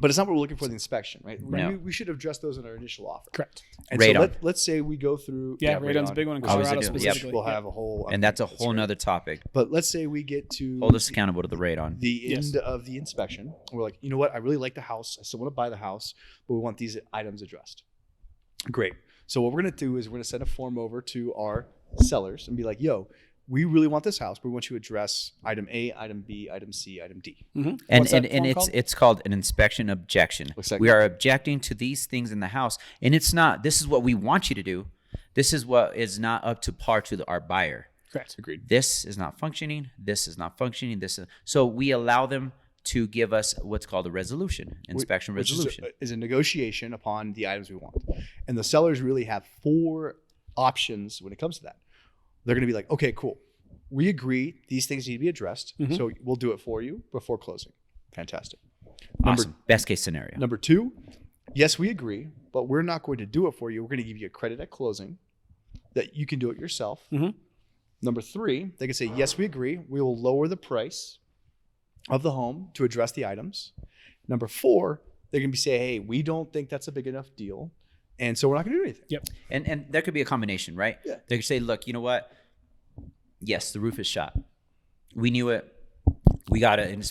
but it's not what we're looking for the inspection, right? No. We should have addressed those in our initial offer. Correct. And Radon. so let's say we go through. Yeah, radon's a big one in Always Colorado a good one. specifically. We'll Yep. have a whole. And that's a whole great. nother topic. But let's say we get to Hold us accountable to the radon. the Yes. end of the inspection. We're like, you know what? I really like the house. I still want to buy the house, but we want these items addressed. Great. So what we're going to do is we're going to send a form over to our sellers and be like, yo, we really want this house, but we want you to address item A, item B, item C, item D. Mhm. And What's that and form it's called? it's called an inspection objection. Looks like- We are objecting to these things in the house, and it's not. This is what we want you to do. This is what is not up to par to our buyer. Correct. Agreed. This is not functioning. This is not functioning. So we allow them to give us what's called a resolution, inspection Which resolution. is a negotiation upon the items we want. And the sellers really have 4 options when it comes to that. They're going to be like, okay, cool. We agree these things need to be addressed. Mhm. So we'll do it for you before closing. Fantastic. Awesome. Best case scenario. Number 2, yes, we agree, but we're not going to do it for you. We're going to give you a credit at closing that you can do it yourself. Mhm. Number 3, they can say, yes, we agree. We will lower the price of the home to address the items. Number 4, they're going to be saying, hey, we don't think that's a big enough deal, and so we're not going to do anything. Yep. And there could be a combination, right? Yeah. They could say, look, you know what? Yes, the roof is shot. We knew it. We got an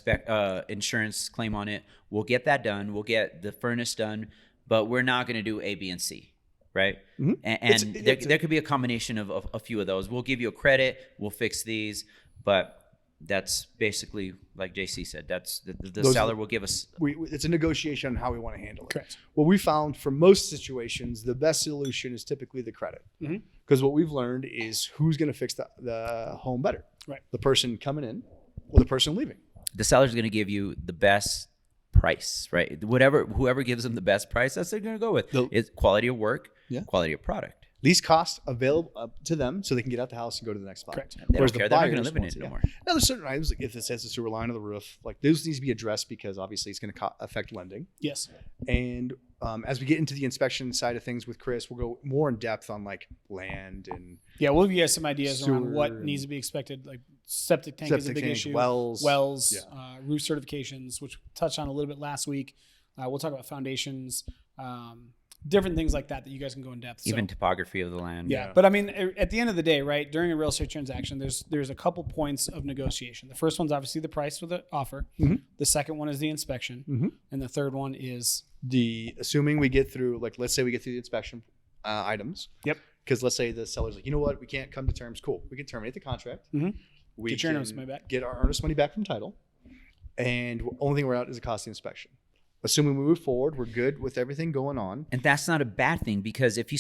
insurance claim on it. We'll get that done. We'll get the furnace done, but we're not going to do A, B, and C, right? Mhm. And there could be a combination of a few of those. We'll give you a credit. We'll fix these, but that's basically, like JC said, that's the Those are seller the- will give us. It's a negotiation on how we want to handle it. Correct. What we found for most situations, the best solution is typically the credit. Mhm. Because what we've learned is who's going to fix the home better. Right. The person coming in or the person leaving. The seller's going to give you the best price, right? Whoever gives them the best price, that's what they're going to go with. It's quality of work, Yeah. quality of product. Least cost available up to them so they can get out the house and go to the next spot. Correct. They Whereas don't the care. They're not going to buyers live in want it to- no yeah. more. Now, there's certain items, like if it says the sewer line or the roof, like those needs to be addressed because obviously it's going to affect lending. Yes. And as we get into the inspection side of things with Chris, we'll go more in depth on like land and Yeah, we'll give you guys some ideas around Sewer what and- needs to be expected. Like septic tank is a septic big tank, issue. wells. Roof certifications, which we touched on a little bit last week. We'll talk about foundations, different things like that you guys can go in depth. So, Even topography of the land. yeah, but I mean, at the end of the day, right? During a real estate transaction, there's a couple points of negotiation. The first one's obviously the price for the offer. Mhm. The second one is the inspection, Mhm. and the third one is assuming we get through, like, let's say we get through the inspection items. Yep. Because let's say the seller's like, you know what, we can't come to terms. Cool. We can terminate the contract. Mhm. We Get your can earnest money back. Get our earnest money back from title. And only thing we're out is the cost of the inspection. Assuming we move forward, we're good with everything going on. And that's not a bad thing because if you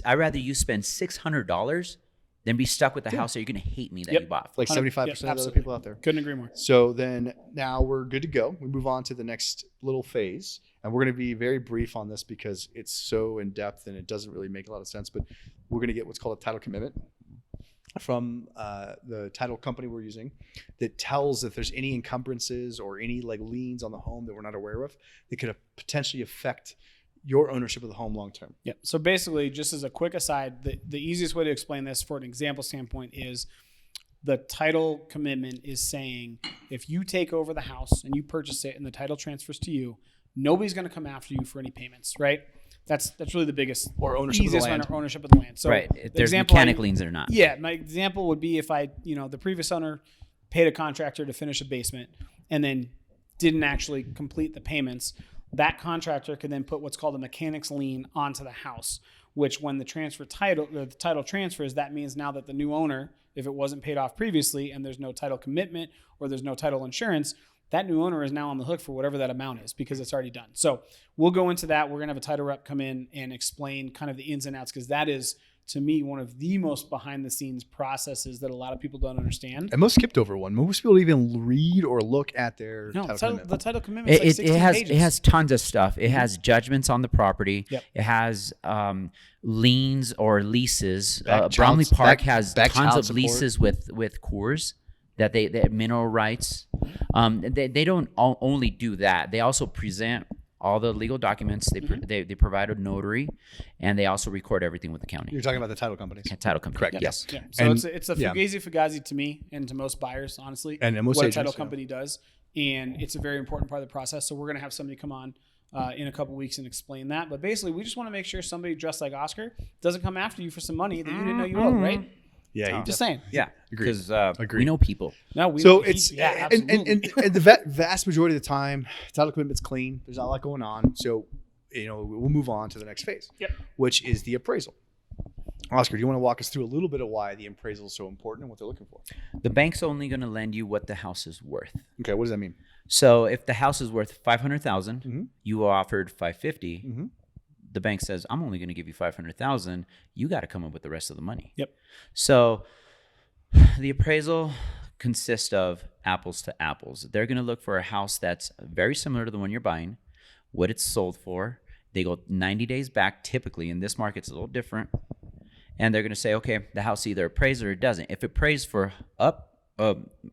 I'd rather you spend $600 than be stuck with the house that you're going to hate me that Yep. you bought. Like 75% of the other people out there. Couldn't agree more. So then now we're good to go. We move on to the next little phase. And we're going to be very brief on this because it's so in depth and it doesn't really make a lot of sense. But we're going to get what's called a title commitment from the title company we're using that tells if there's any encumbrances or any like liens on the home that we're not aware of that could potentially affect your ownership of the home long term. Yeah. So basically, just as a quick aside, the easiest way to explain this for an example standpoint is the title commitment is saying if you take over the house and you purchase it and the title transfers to you, nobody's going to come after you for any payments, right? That's really the biggest Or ownership of the easiest land. one, or ownership of the land. So Right. If the there's example mechanic liens or not. Yeah, my example would be if the previous owner paid a contractor to finish a basement and then didn't actually complete the payments, that contractor could then put what's called a mechanic's lien onto the house, which when the title transfers, that means now that the new owner if it wasn't paid off previously and there's no title commitment or there's no title insurance, that new owner is now on the hook for whatever that amount is because it's already done. So we'll go into that. We're going to have a title rep come in and explain kind of the ins and outs, because that is, to me, one of the most behind the scenes processes that a lot of people don't understand. And most skipped over one. Most people don't even read or look at their title commitment. The title commitment is like 16 pages. It has tons of stuff. It has judgments on the property. Yep. It has liens or leases. Back Bromley child- Park back- has back tons child of support. leases with Coors that they have mineral rights. They don't only do that. They also present all the legal documents. They provide a notary, and they also record everything with the county. You're talking about the title companies. Title company. Correct. Yes. Yeah. So And- it's a fugazi to me and to most buyers, honestly, And most what agents, a title yeah. company does. And it's a very important part of the process. So we're going to have somebody come on in a couple weeks and explain that. But basically, we just want to make sure somebody dressed like Oscar doesn't come after you for some money that you didn't know you owed, right? Yeah. Just saying. Yeah. Agreed. Because Agreed. we know people. No, we So he- it's yeah, and absolutely. and the vast majority of the time, title commitment's clean. There's not a lot going on. So, we'll move on to the next phase, Yep. which is the appraisal. Oscar, do you want to walk us through a little bit of why the appraisal is so important and what they're looking for? The bank's only going to lend you what the house is worth. Okay, what does that mean? So if the house is worth $500,000, Mhm. you offered $550. Mm-hmm. The bank says, I'm only going to give you $500,000. You got to come up with the rest of the money. Yep. So the appraisal consists of apples to apples. They're going to look for a house that's very similar to the one you're buying, what it's sold for. They go 90 days back. Typically, in this market, it's a little different. And they're going to say, okay, the house either appraised or it doesn't. If it appraised for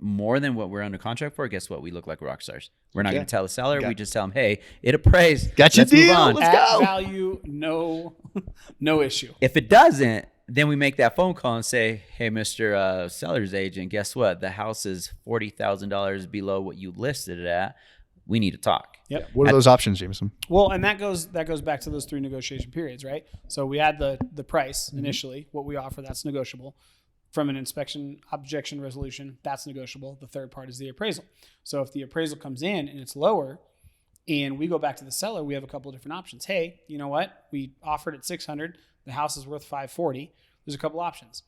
more than what we're under contract for, guess what? We look like rock stars. We're not Okay. going to tell the seller. Got We it. just tell them, hey, it appraised. Got your Let's move deal. on. Let's At go. value, no issue. If it doesn't, then we make that phone call and say, hey, Mr. Seller's agent, guess what? The house is $40,000 below what you listed it at. We need to talk. Yep. What are those options, Jameson? Well, and that goes back to those 3 negotiation periods, right? So we had the price initially, what we offer, that's negotiable. From an inspection objection resolution, that's negotiable. The third part is the appraisal. So if the appraisal comes in and it's lower, and we go back to the seller, we have a couple of different options. Hey, you know what? We offered at $600. The house is worth $540. There's a couple options.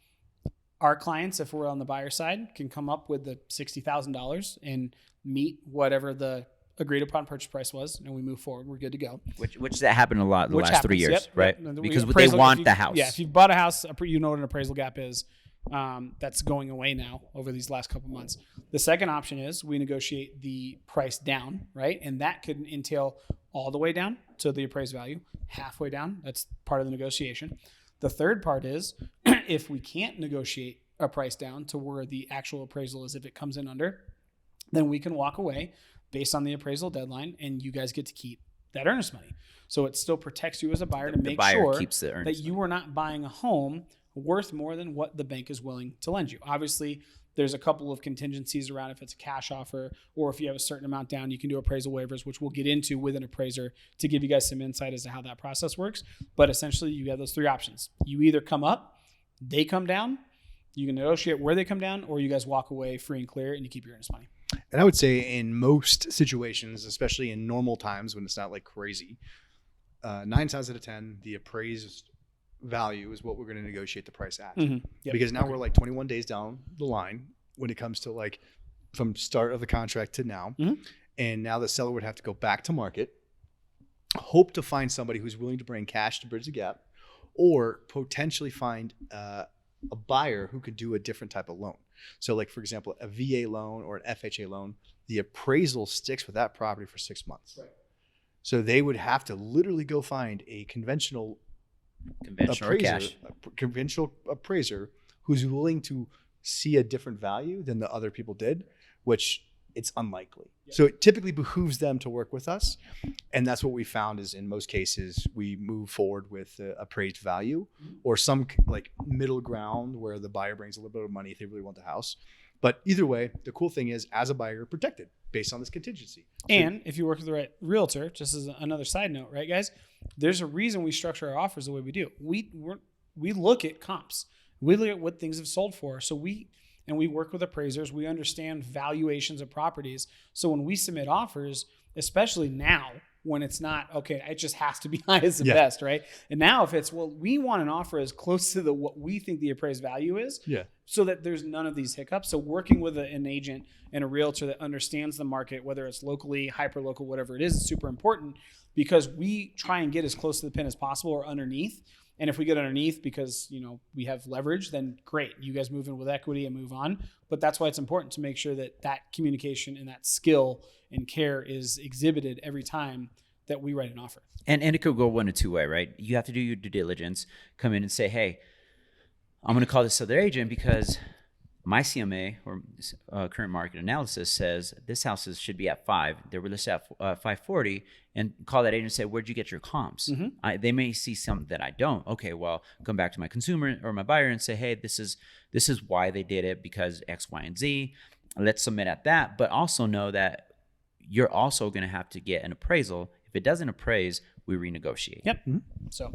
Our clients, if we're on the buyer side, can come up with the $60,000 and meet whatever the agreed upon purchase price was, and we move forward. We're good to go. Which that happened a lot the Which last 3 happens, years, yep, right? yep. And Because they appraisal- want if you- the house. Yeah, if you've bought a house, you know what an appraisal gap is. That's going away now over these last couple months. The second option is we negotiate the price down, right? And that could entail all the way down to the appraised value, halfway down. That's part of the negotiation. The third part is if we can't negotiate a price down to where the actual appraisal is, if it comes in under, then we can walk away based on the appraisal deadline, and you guys get to keep that earnest money. So it still protects you as a buyer to The make buyer sure keeps the that earnest you are not buying a home worth more than what the bank is willing to lend you. Obviously, there's a couple of contingencies around if it's a cash offer or if you have a certain amount down, you can do appraisal waivers, which we'll get into with an appraiser to give you guys some insight as to how that process works. But essentially, you have those 3 options. You either come up, they come down, you can negotiate where they come down, or you guys walk away free and clear and you keep your earnest money. And I would say in most situations, especially in normal times when it's not like crazy, 9 times out of 10, the appraised value is what we're going to negotiate the price at. Yep. Because now we're like 21 days down the line when it comes to like from start of the contract to now. Mhm. And now the seller would have to go back to market, hope to find somebody who's willing to bring cash to bridge the gap, or potentially find a buyer who could do a different type of loan. So like, for example, a VA loan or an FHA loan, the appraisal sticks with that property for 6 months. Right. So they would have to literally go find a conventional Conventional or cash. conventional appraiser who's willing to see a different value than the other people did, which it's unlikely. Yeah. So it typically behooves them to work with us. And that's what we found is in most cases, we move forward with appraised value or some like middle ground where the buyer brings a little bit of money if they really want the house. But either way, the cool thing is as a buyer, you're protected based on this contingency. And if you work with the right realtor, just as another side note, right, guys? There's a reason we structure our offers the way we do. We look at comps. We look at what things have sold for. So we work with appraisers. We understand valuations of properties. So when we submit offers, especially now when it's not, okay, it just has to be high as the Yeah. best, right? And now if it's, well, we want an offer as close to what we think the appraised value is, Yeah. so that there's none of these hiccups. So working with an agent and a realtor that understands the market, whether it's locally, hyper local, whatever it is super important, because we try and get as close to the pin as possible or underneath. And if we get underneath because, you know, we have leverage, then great. You guys move in with equity and move on. But that's why it's important to make sure that that communication and that skill and care is exhibited every time that we write an offer. And it could go one of two way, right? You have to do your due diligence, come in and say, hey, I'm going to call this other agent because my CMA or current market analysis says this house should be at 5. They were listed at 540, and call that agent and say, where'd you get your comps? They may see something that I don't. Okay, well, come back to my consumer or my buyer and say, hey, this is why they did it, because X, Y, and Z. Let's submit at that, but also know that you're also going to have to get an appraisal. If it doesn't appraise, we renegotiate. Yep. So,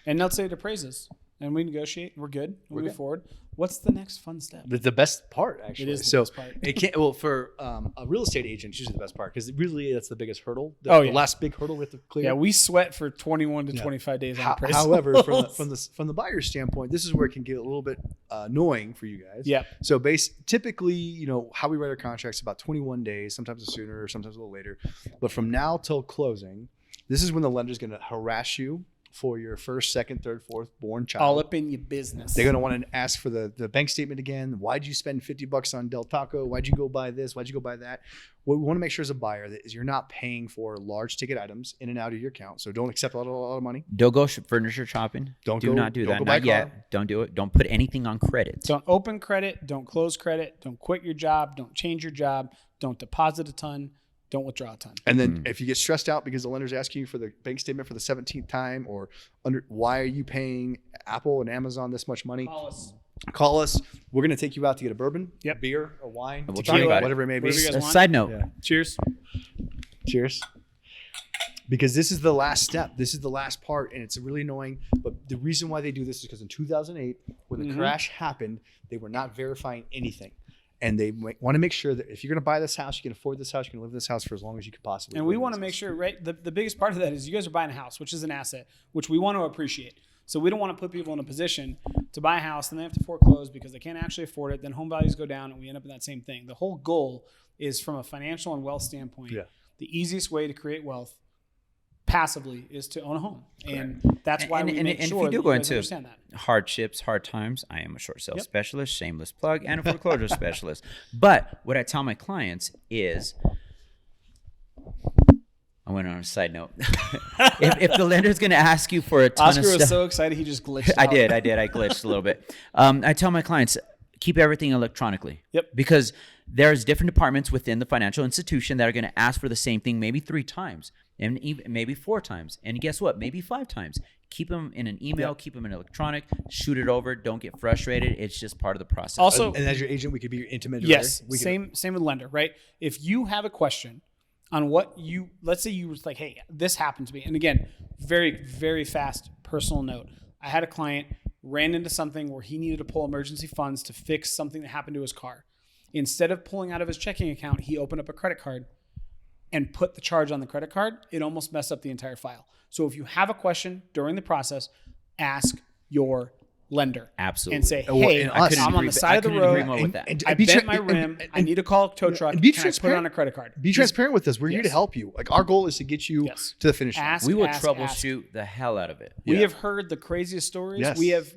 and let's say it appraises and we negotiate. We're good. We move forward. What's the next fun step? The best part, actually. It is the best part. It can't. Well, for a real estate agent, it's usually the best part because really that's the biggest hurdle. The yeah. last big hurdle we have to clear. Yeah, we sweat for 21 to 25 days on appraisals. However, from the buyer's standpoint, this is where it can get a little bit annoying for you guys. Yeah. So typically, you know, how we write our contracts about 21 days, sometimes sooner, sometimes a little later. But from now till closing, this is when the lender's going to harass you for your first, second, third, fourth born child. All up in your business. They're going to want to ask for the bank statement again. Why'd you spend $50 on Del Taco? Why'd you go buy this? Why'd you go buy that? What we want to make sure as a buyer that is you're not paying for large ticket items in and out of your account. So don't accept a lot of money. Don't go furniture shopping. Don't do go- not do don't that. go buy a Not yet. car. Don't do it. Don't put anything on credit. Don't open credit. Don't close credit. Don't quit your job. Don't change your job. Don't deposit a ton. Don't withdraw a ton. And then if you get stressed out because the lender's asking you for the bank statement for the 17th time or why are you paying Apple and Amazon this much money? Call us. We're going to take you out to get a bourbon, beer, or wine, We'll tequila, talk about it. whatever it may be. Whatever you guys want. Side note. Yeah. Cheers. Cheers. Because this is the last step. This is the last part, and it's really annoying. But the reason why they do this is because in 2008, when the crash happened, they were not verifying anything. And they want to make sure that if you're going to buy this house, you can afford this house, you can live in this house for as long as you can possibly. And we want to make sure, right? The biggest part of that is you guys are buying a house, which is an asset, which we want to appreciate. So we don't want to put people in a position to buy a house and they have to foreclose because they can't actually afford it. Then home values go down and we end up in that same thing. The whole goal is from a financial and wealth standpoint, the easiest way to create wealth passively is to own a home. And that's why we make sure if you do that go you guys into understand that. hardships, hard times, I am a short sale specialist, shameless plug, and a foreclosure specialist. But what I tell my clients is, I went on a side note. if the lender's going to ask you for a ton Oscar of stuff, was so excited he just glitched I out. did. I glitched a little bit. I tell my clients, keep everything electronically. Yep. Because there's different departments within the financial institution that are going to ask for the same thing maybe 3 times and even maybe 4 times. And guess what? Maybe 5 times. Keep them in an email, keep them in electronic, shoot it over. Don't get frustrated. It's just part of the process. Also, And as your agent, we could be your intermediary. yes, We same with lender, right? If you have a question on what let's say you was like, hey, this happened to me. And again, very, very fast personal note. I had a client ran into something where he needed to pull emergency funds to fix something that happened to his car. Instead of pulling out of his checking account, he opened up a credit card and put the charge on the credit card. It almost messed up the entire file. So if you have a question during the process, ask your lender. Absolutely. And say, hey, and us. I'm on the side of the agree road. more with that. I bent my rim. I need to call a tow truck. and be Can I put it transparent. on a credit card? Be transparent with us. We're here to Yes. help you. Like our goal is to get you Yes. to the finish line. Ask, we will ask. troubleshoot the hell out of it. We have heard the craziest stories. Yes. We have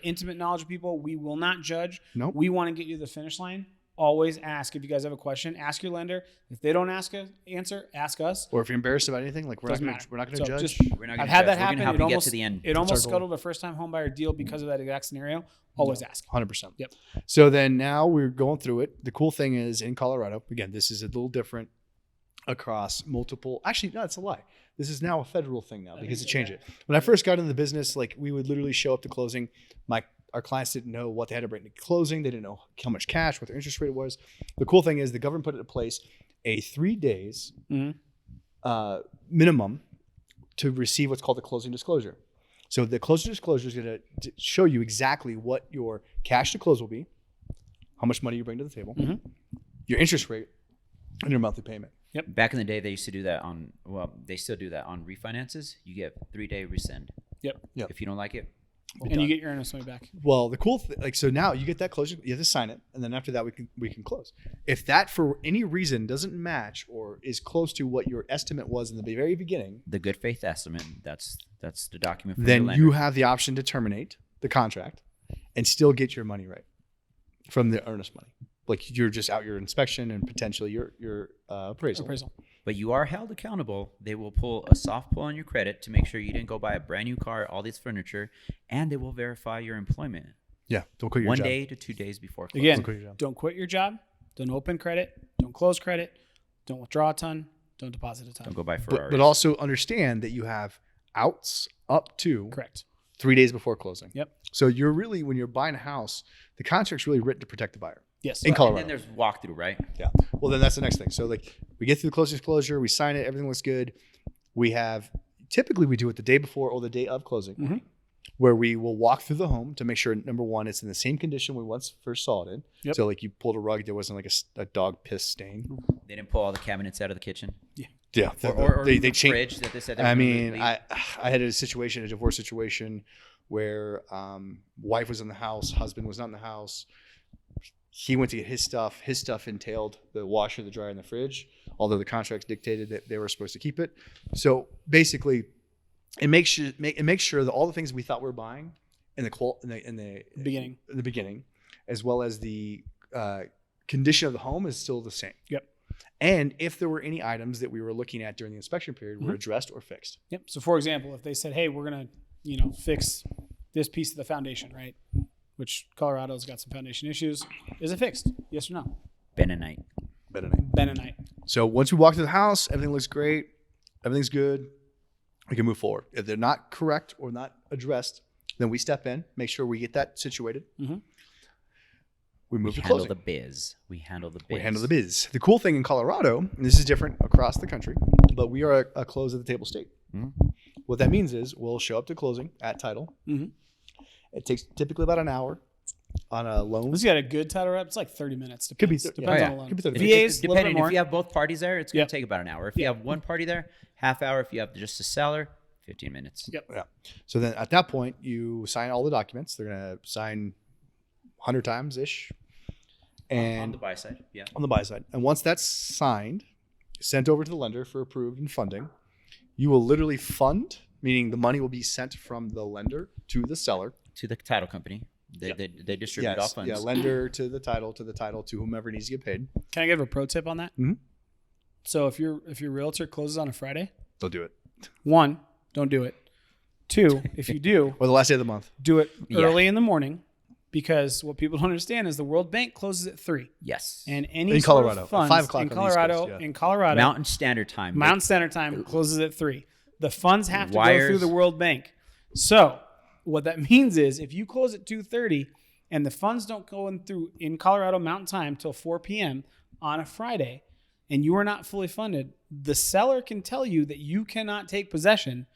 intimate knowledge of people. We will not judge. Nope. We want to get you to the finish line. Always ask if you guys have a question. Ask your lender. If they don't answer, ask us. Or if you're embarrassed about anything, like we're Doesn't not matter. going to So judge. just- We're not gonna I've had judge. that We're happen. gonna help It you get almost to the end. It almost our goal. scuttled a first-time homebuyer deal because of that exact scenario. Always ask. 100%. Yep. So then now we're going through it. The cool thing is in Colorado, again, this is a little different across multiple. Actually, no, it's a lie. This is now a federal thing now because it changed it. When I first got into the business, like we would literally show up to closing. Our clients didn't know what they had to bring to closing. They didn't know how much cash, what their interest rate was. The cool thing is the government put into place a 3 days minimum to receive what's called the closing disclosure. So the closing disclosure is going to show you exactly what your cash to close will be, how much money you bring to the table, your interest rate, and your monthly payment. Yep. Back in the day, they used to do that they still do that on refinances. You get 3-day rescind. Yep. If you don't like it, And you get your earnest money back. Well, the cool so now you get that closure, you have to sign it, and then after that we can close. If that for any reason doesn't match or is close to what your estimate was in the very beginning, the good faith estimate, that's the document. For then your lender. you have the option to terminate the contract and still get your money right from the earnest money. Like you're just out your inspection and potentially your appraisal. But you are held accountable. They will pull a soft pull on your credit to make sure you didn't go buy a brand new car, all this furniture, and they will verify your employment. Yeah, don't quit your 1 job. day to 2 days before closing. Again, don't quit your job. Don't open credit. Don't close credit. Don't withdraw a ton. Don't deposit a ton. Don't go buy Ferraris. But also understand that you have outs up to Correct. 3 days before closing. Yep. So you're really, when you're buying a house, the contract's really written to protect the buyer. Yes. In Colorado. And then there's walkthrough, right? Yeah. Well, then that's the next thing. So like we get through the closing disclosure, we sign it, everything looks good. Typically we do it the day before or the day of closing, where we will walk through the home to make sure, number one, it's in the same condition we once first saw it in. Yep. So like you pulled a rug, there wasn't like a dog piss stain. They didn't pull all the cabinets out of the kitchen. Yeah. Or They the changed. fridge that they said. I mean, I had a divorce situation where wife was in the house, husband was not in the house. He went to get his stuff. His stuff entailed the washer, the dryer, and the fridge, although the contracts dictated that they were supposed to keep it. So basically, it makes sure that all the things we thought we were buying in the beginning, as well as the condition of the home, is still the same. Yep. And if there were any items that we were looking at during the inspection period were addressed or fixed. Yep. So for example, if they said, "Hey, we're gonna, fix this piece of the foundation," right? Which Colorado's got some foundation issues. Is it fixed? Yes or no? Bentonite. Bentonite. So once we walk through the house, everything looks great. Everything's good. We can move forward. If they're not correct or not addressed, then we step in, make sure we get that situated. Mm-hmm. We move We to handle closing. the biz. We handle the biz. The cool thing in Colorado, and this is different across the country, but we are a close at the table state. Mm-hmm. What that means is we'll show up to closing at title. Mm-hmm. It takes typically about an hour on a loan. This got a good title rep. It's like 30 minutes. Could be Depends yeah. on the loan. Could be 30 VA's a little bit Depending, more. if you have both parties there, it's going Yep. to take about an hour. If you have one party there, half hour. If you have just a seller, 15 minutes. Yep. Yeah. So then at that point, you sign all the documents. They're going to sign 100 times ish. And On the buy side, yeah. on the buy side. And once that's signed, sent over to the lender for approved and funding, you will literally fund, meaning the money will be sent from the lender to the seller. To the title company. They distribute all funds. Yeah, lender to the title, to whomever needs to get paid. Can I give a pro tip on that? Mm-hmm. So if your realtor closes on a Friday, They'll do it. 1, don't do it. 2, if you do, Or the last day of the month. do it Yeah. early in the morning, because what people don't understand is the World Bank closes at 3. Yes. And any In sort Colorado, of funds 5 o'clock in on the East Colorado, Coast, yeah. in Colorado, Mountain Standard Time. Mountain Standard Time closes at 3. The funds have to go Wires. through the World Bank. So what that means is if you close at 2:30 and the funds don't go in Colorado Mountain Time till 4 p.m. on a Friday, and you are not fully funded, the seller can tell you that you cannot take possession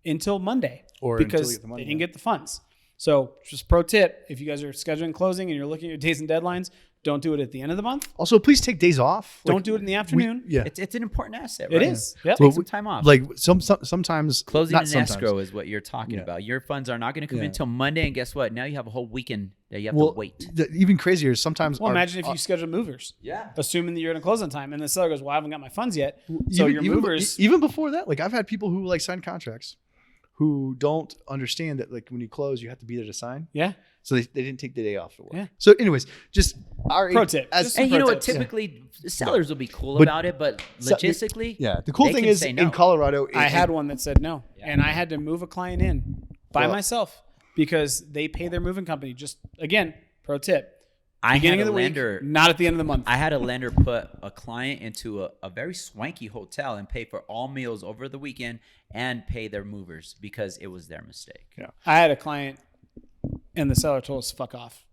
until Monday, Or until you because get the money, they didn't yeah. get the funds. So just pro tip, if you guys are scheduling closing and you're looking at your days and deadlines, don't do it at the end of the month. Also, please take days off. Don't do it in the afternoon. Yeah. It's an important asset, It right? is. Yep. Take some time off. Like sometimes Closing not an sometimes. escrow is what you're talking Yeah. about. Your funds are not going to come Yeah. in until Monday, and guess what? Now you have a whole weekend that you have Well, to wait. even crazier is sometimes. Well, imagine if you schedule movers. Yeah. Assuming that you're going to close on time, and the seller goes, "Well, I haven't got my funds yet." So your movers, even before that, like I've had people who like sign contracts who don't understand that like when you close, you have to be there to sign. yeah. So they didn't take the day off to work. Yeah. So, anyways, just our Pro tip. As, Just And you know what? Pro tips. Typically, the sellers will be cool But- about it, but So- logistically, yeah. The cool they thing can is say no. in Colorado, I had one that said no, Yeah. and I had to move a client in by Well- myself because they pay their moving company. Just again, pro tip: I beginning had of a the lender. week, not at the end of the month. I had a lender put a client into a very swanky hotel and pay for all meals over the weekend and pay their movers because it was their mistake. Yeah. I had a client, and the seller told us fuck off.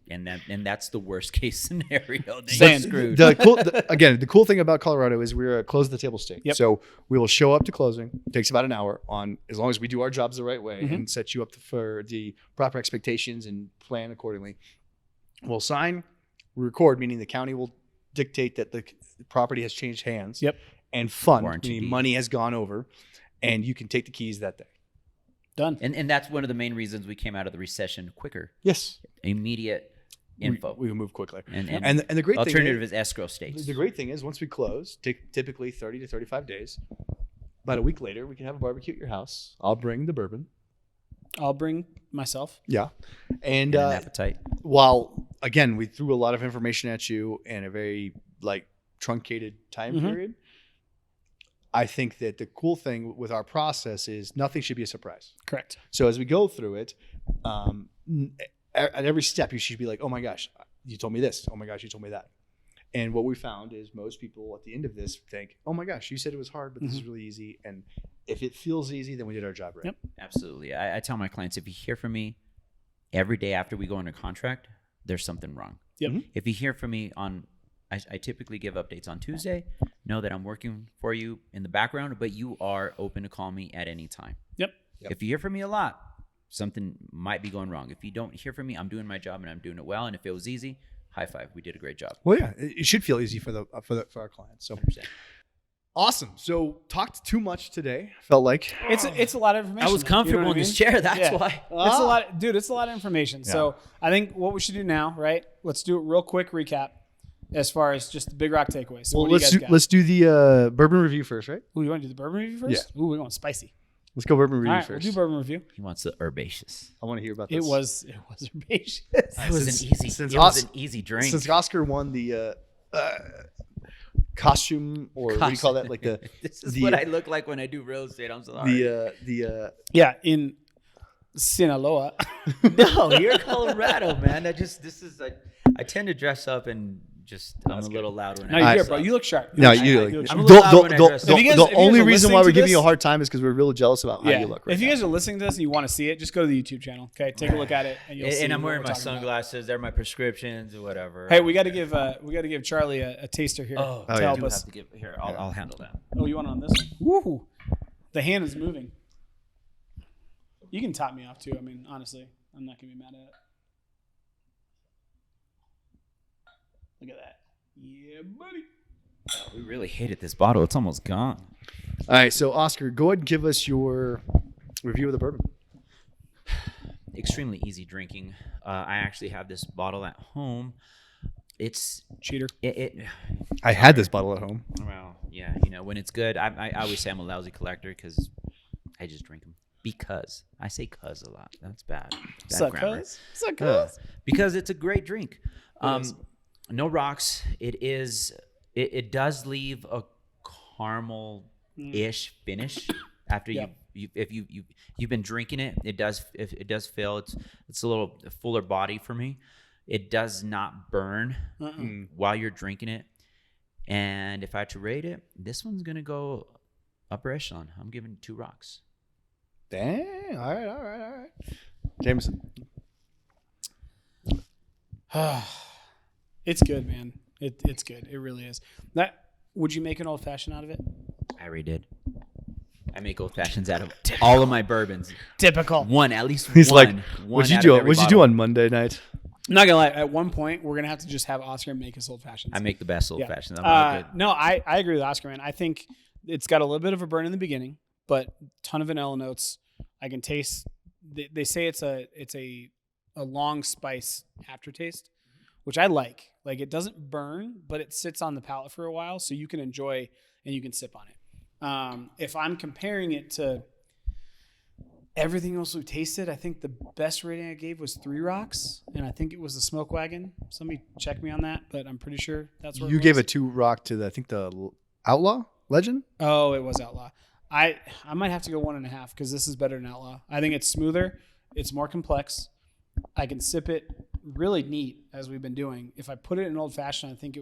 And that's the worst case scenario. They Saying- get screwed. The cool thing about Colorado is we're a close the table state. Yep. So we will show up to closing. It takes about an hour on as long as we do our jobs the right way and set you up for the proper expectations and plan accordingly. We'll sign, we record, meaning the county will dictate that the property has changed hands. Yep. And fund, Warranty meaning deed. money has gone over, and you can take the keys that day. Done. And that's one of the main reasons we came out of the recession quicker. Yes. Immediate info. We will move quickly. and And the great alternative thing is escrow states. the great thing is once we close, typically 30 to 35 days. About a week later, we can have a barbecue at your house. I'll bring the bourbon. I'll bring myself. Yeah. And And an appetite. while again we threw a lot of information at you in a very like truncated time period, I think that the cool thing with our process is nothing should be a surprise. Correct. So as we go through it, at every step you should be like, oh my gosh, you told me this, oh my gosh, you told me that. And what we found is most people at the end of this think, oh my gosh, you said it was hard, but this is really easy. And if it feels easy, then we did our job right. Yep. Absolutely. I tell my clients, if you hear from me every day after we go under contract, there's something wrong. Yep. If you hear from me I typically give updates on Tuesday. Know that I'm working for you in the background, but you are open to call me at any time. Yep. If you hear from me a lot, something might be going wrong. If you don't hear from me, I'm doing my job and I'm doing it well. And if it was easy, high five. We did a great job. Well, yeah, it should feel easy for our clients. So 100%. awesome. So talked too much today. Felt like It's a lot of information. I was you know comfortable what I in this mean? chair. That's Yeah. why. It's a lot, dude. It's a lot of information. Yeah. So I think what we should do now, right? Let's do a real quick recap as far as just the Big Rock takeaways. So well, what do you guys got? let's do the bourbon review first, right? Ooh, you want to do the bourbon review first? Yeah. Ooh, we're going spicy. Let's go bourbon All review right, we'll first. do bourbon review. He wants the herbaceous. I want to hear about this. It was herbaceous. It was Since- an easy. since It was Os- an easy drink. Since Oscar won the costume, or what do you call that? Like the This is the- what I look like when I do real estate. I'm sorry. the Yeah, in Sinaloa. No, you're Colorado, man. I tend to dress up and just I'm a little loud when No, I you're I- good, dress bro. up. You look sharp. no, look you. sharp. Like, I'm a little loud when I dress up. If you guys- if you only guys are reason why listening we're to giving you a this- hard time is because we're really jealous about how Yeah. you look. Right If you now. guys are listening to this and you want to see it, just go to the YouTube channel. Okay, take a look at it, and you'll see. And I'm what wearing we're my talking about. sunglasses. They're my prescriptions or whatever. Hey, we got to give Charlie a taster here Oh, to yeah. help I do us. have to give here. I'll handle that. Oh, you want it on this one? Woo! The hand is moving. You can top me off too. I mean, honestly, I'm not gonna be mad at it. Look at that. Yeah, buddy. We really hated this bottle. It's almost gone. All right, so Oscar, go ahead and give us your review of the bourbon. Extremely easy drinking. I actually have this bottle at home. It's Cheater. it I had this bottle at home. well, yeah, when it's good. I always say I'm a lousy collector because I just drink them. Because I say "cuz" a lot. That's bad. Bad Suck, grammar. cuz? Suck, Uh, cuz? because it's a great drink. is. No rocks. It does leave a caramel-ish finish after Yeah. if you've been drinking it. It does feel it's a little fuller body for me. It does not burn while you're drinking it. And if I had to rate it, this one's gonna go upper echelon. I'm giving it 2 rocks. Dang. All right. Jameson. It's good, man. It's good. It really is. Would you make an old fashioned out of it? I already did. I make old fashions out of all of my bourbons. Typical. At least He's one. like, one what'd you out do? of every What'd you do bottle. on Monday night? I'm not gonna lie. At one point, we're gonna have to just have Oscar make us old fashions. I make the best old Yeah. fashions. I'm not good. No, I agree with Oscar, man. I think it's got a little bit of a burn in the beginning, but ton of vanilla notes. I can taste. They say it's a long spice aftertaste, which I like. Like it doesn't burn, but it sits on the palate for a while, so you can enjoy and you can sip on it. If I'm comparing it to everything else we've tasted, I think the best rating I gave was 3 rocks, and I think it was the Smoke Wagon. Somebody check me on that, but I'm pretty sure that's what You it gave was. a 2 rock to the Outlaw Legend. Oh, it was Outlaw. I might have to go 1.5 because this is better than Outlaw. I think it's smoother. It's more complex. I can sip it really neat as we've been doing. If I put it in old fashioned, I think it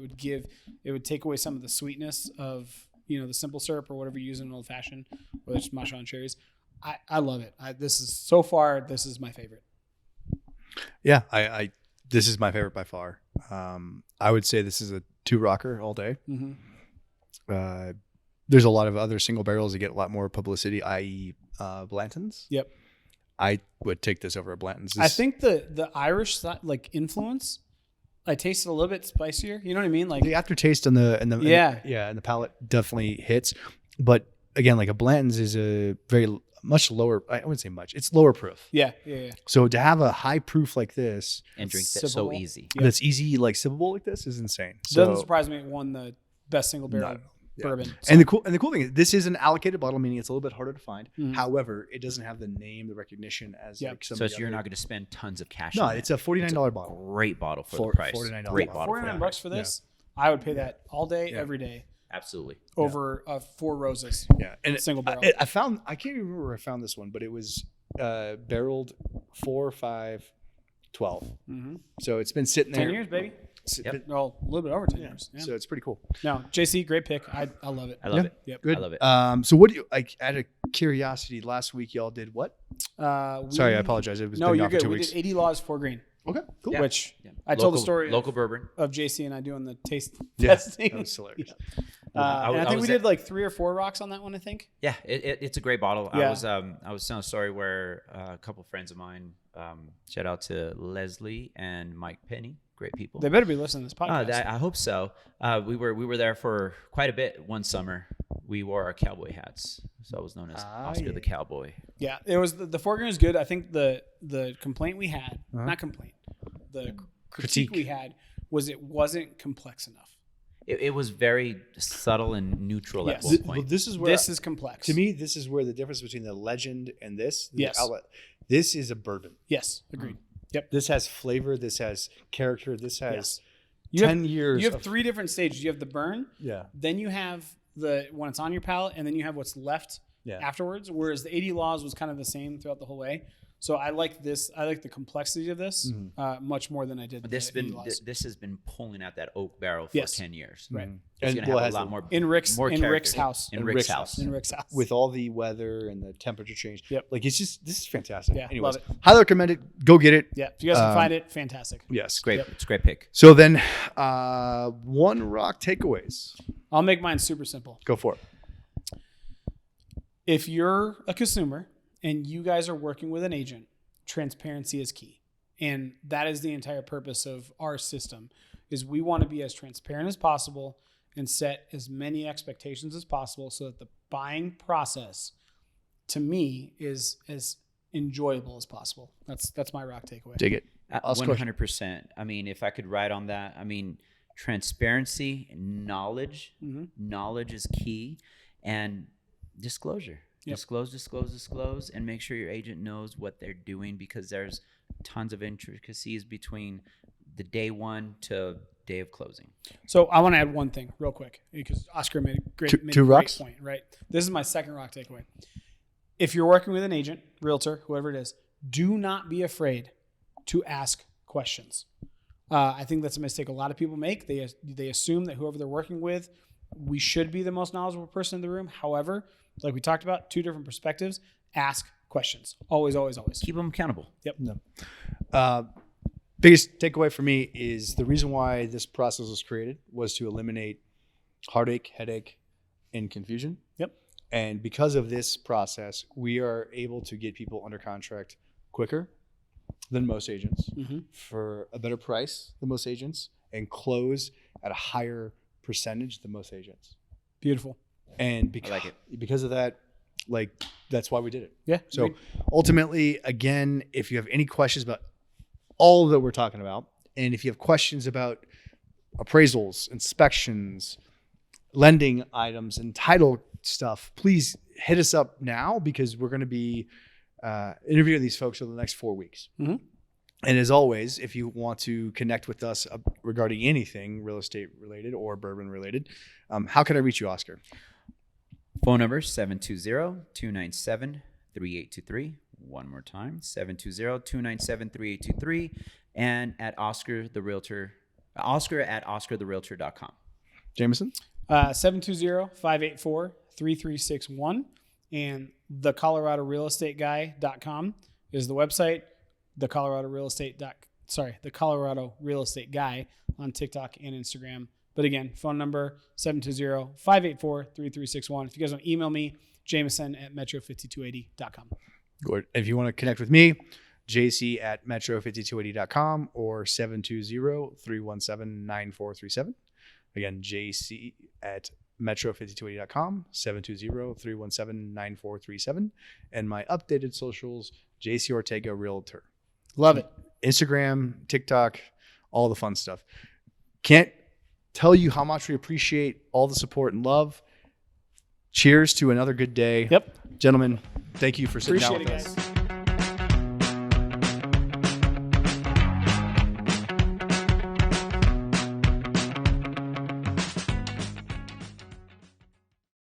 would take away some of the sweetness of the simple syrup or whatever you use in an old fashioned, whether it's Marshawn cherries. I love it. This is my favorite. Yeah, I this is my favorite by far. I would say this is a 2 rocker all day. Mm-hmm. There's a lot of other single barrels that get a lot more publicity, i.e. Blanton's. Yep. I would take this over a Blanton's. I think the Irish influence I tasted a little bit spicier. You know what I mean? Like The aftertaste and the and the palate definitely hits. But again, like a Blanton's is a very much lower. I wouldn't say much. It's lower proof. yeah. So to have a high proof like this, And drink that so Sippable. easy. Yeah. that's easy, like sippable like this, is insane. Doesn't So, surprise me it won the best single barrel Yeah. bourbon. and the cool thing is this is an allocated bottle, meaning it's a little bit harder to find. Mhm. However, it doesn't have the name, the recognition as Yep. like some. So of the you're other- not going to spend tons of cash. No, on it's it. a $49 bottle. Great bottle for For the price. $49. Great bottle for the $49 price. for this. I would pay that all day, Yeah. every day Absolutely. over 4 roses. Yeah, and Single barrel. I found. I can't even remember where I found this one, but it was barreled 4, 5, 12. Mm-hmm. So it's been sitting there. 10 years, baby. Yep. Well, a little bit over 10 years. Yeah. So it's pretty cool. No, JC, great pick. I love it. I love Yeah. it. Yep. Good. I love it. So what do you like? Out of curiosity, last week y'all did what? Sorry, I We- apologize. It was No, been you're gone for good. 2 We weeks. did 80 laws for green, Okay, cool. Yeah. which Yeah. I told the story Local bourbon. of JC and I doing the taste Yeah, testing. that was hilarious. And I think we was did like 3 or 4 rocks on that one, I think. Yeah, it's a great bottle. Yeah. I was telling a story where a couple friends of mine, shout out to Leslie and Mike Penny, great people. They better be listening to this podcast. I hope so. We were there for quite a bit one summer. We wore our cowboy hats, so I was known as Oscar yeah. the Cowboy. Yeah, it was the foreground is good. I think the complaint we had, not complaint, the critique we had was it wasn't complex enough. It was very subtle and neutral Yes. at one Well, point. this is where This is complex. to me, this is where the difference between the legend and this. The Yes. outlet. This is a bourbon. Yes, agreed. Yep. This has flavor. This has character. This has Yes. You 10 have, years. You have of, 3 different stages. You have the burn, Yeah. then you have the when it's on your palate, and then you have what's left Yeah. afterwards. Whereas the 80 laws was kind of the same throughout the whole way. So I like this. I like the complexity of this much more than I did. This the 80 been laws. this has been pulling out that oak barrel for Yes. 10 years. Right. It's And gonna well, it have has a lot the- more in Rick's character. house. In Rick's house. In Rick's house. with all the weather and the temperature change. Yep. Like it's just this is fantastic. Yeah, Anyways, love it. highly recommend it. Go get it. Yeah, if you guys can find it, fantastic. Yes. Great. Yep. It's a great pick. So then, one rock takeaways. I'll make mine super simple. Go for it. If you're a consumer and you guys are working with an agent, transparency is key. And that is the entire purpose of our system is we want to be as transparent as possible and set as many expectations as possible so that the buying process to me is as enjoyable as possible. That's my rock takeaway. Dig it. Oscar. 100%. I mean, if I could write on that, I mean, transparency, knowledge. Mhm. Knowledge is key, and disclosure. Yep. Disclose, and make sure your agent knows what they're doing because there's tons of intricacies between the day one to day of closing. So I want to add one thing real quick because Oscar made a great, Two made a great rocks? point, right? This is my second rock takeaway. If you're working with an agent, realtor, whoever it is, do not be afraid to ask questions. I think that's a mistake a lot of people make. They assume that whoever they're working with, we should be the most knowledgeable person in the room. However, like we talked about, 2 different perspectives. Ask questions. Always, always, always. Keep them accountable. Yep. No. Biggest takeaway for me is the reason why this process was created was to eliminate heartache, headache, and confusion. Yep. And because of this process, we are able to get people under contract quicker than most agents for a better price than most agents and close at a higher percentage than most agents. Beautiful. And I like it. because of that, like that's why we did it. Yeah. So agreed. ultimately, again, if you have any questions about all that we're talking about, and if you have questions about appraisals, inspections, lending items, and title stuff, please hit us up now because we're going to be interviewing these folks over the next 4 weeks. Mhm. And as always, if you want to connect with us regarding anything real estate related or bourbon related, how can I reach you, Oscar? Phone number 720-297-3823. One more time, 720-297-3823. And at Oscar the Realtor, Oscar at OscarTheRealtor.com. Jameson? 720-584-3361. And the ColoradoRealEstateGuy.com is the website. The Colorado Real Estate Guy on TikTok and Instagram. But again, phone number 720-584-3361. If you guys want to email me, Jameson at metro5280.com. Or if you want to connect with me, JC at metro5280.com or 720-317-9437. Again, JC at metro5280.com, 720-317-9437. And my updated socials, JC Ortega Realtor. Love it. Instagram, TikTok, all the fun stuff. Can't tell you how much we appreciate all the support and love. Cheers to another good day. Yep. Gentlemen, thank you for sitting down Appreciate with it, us. guys.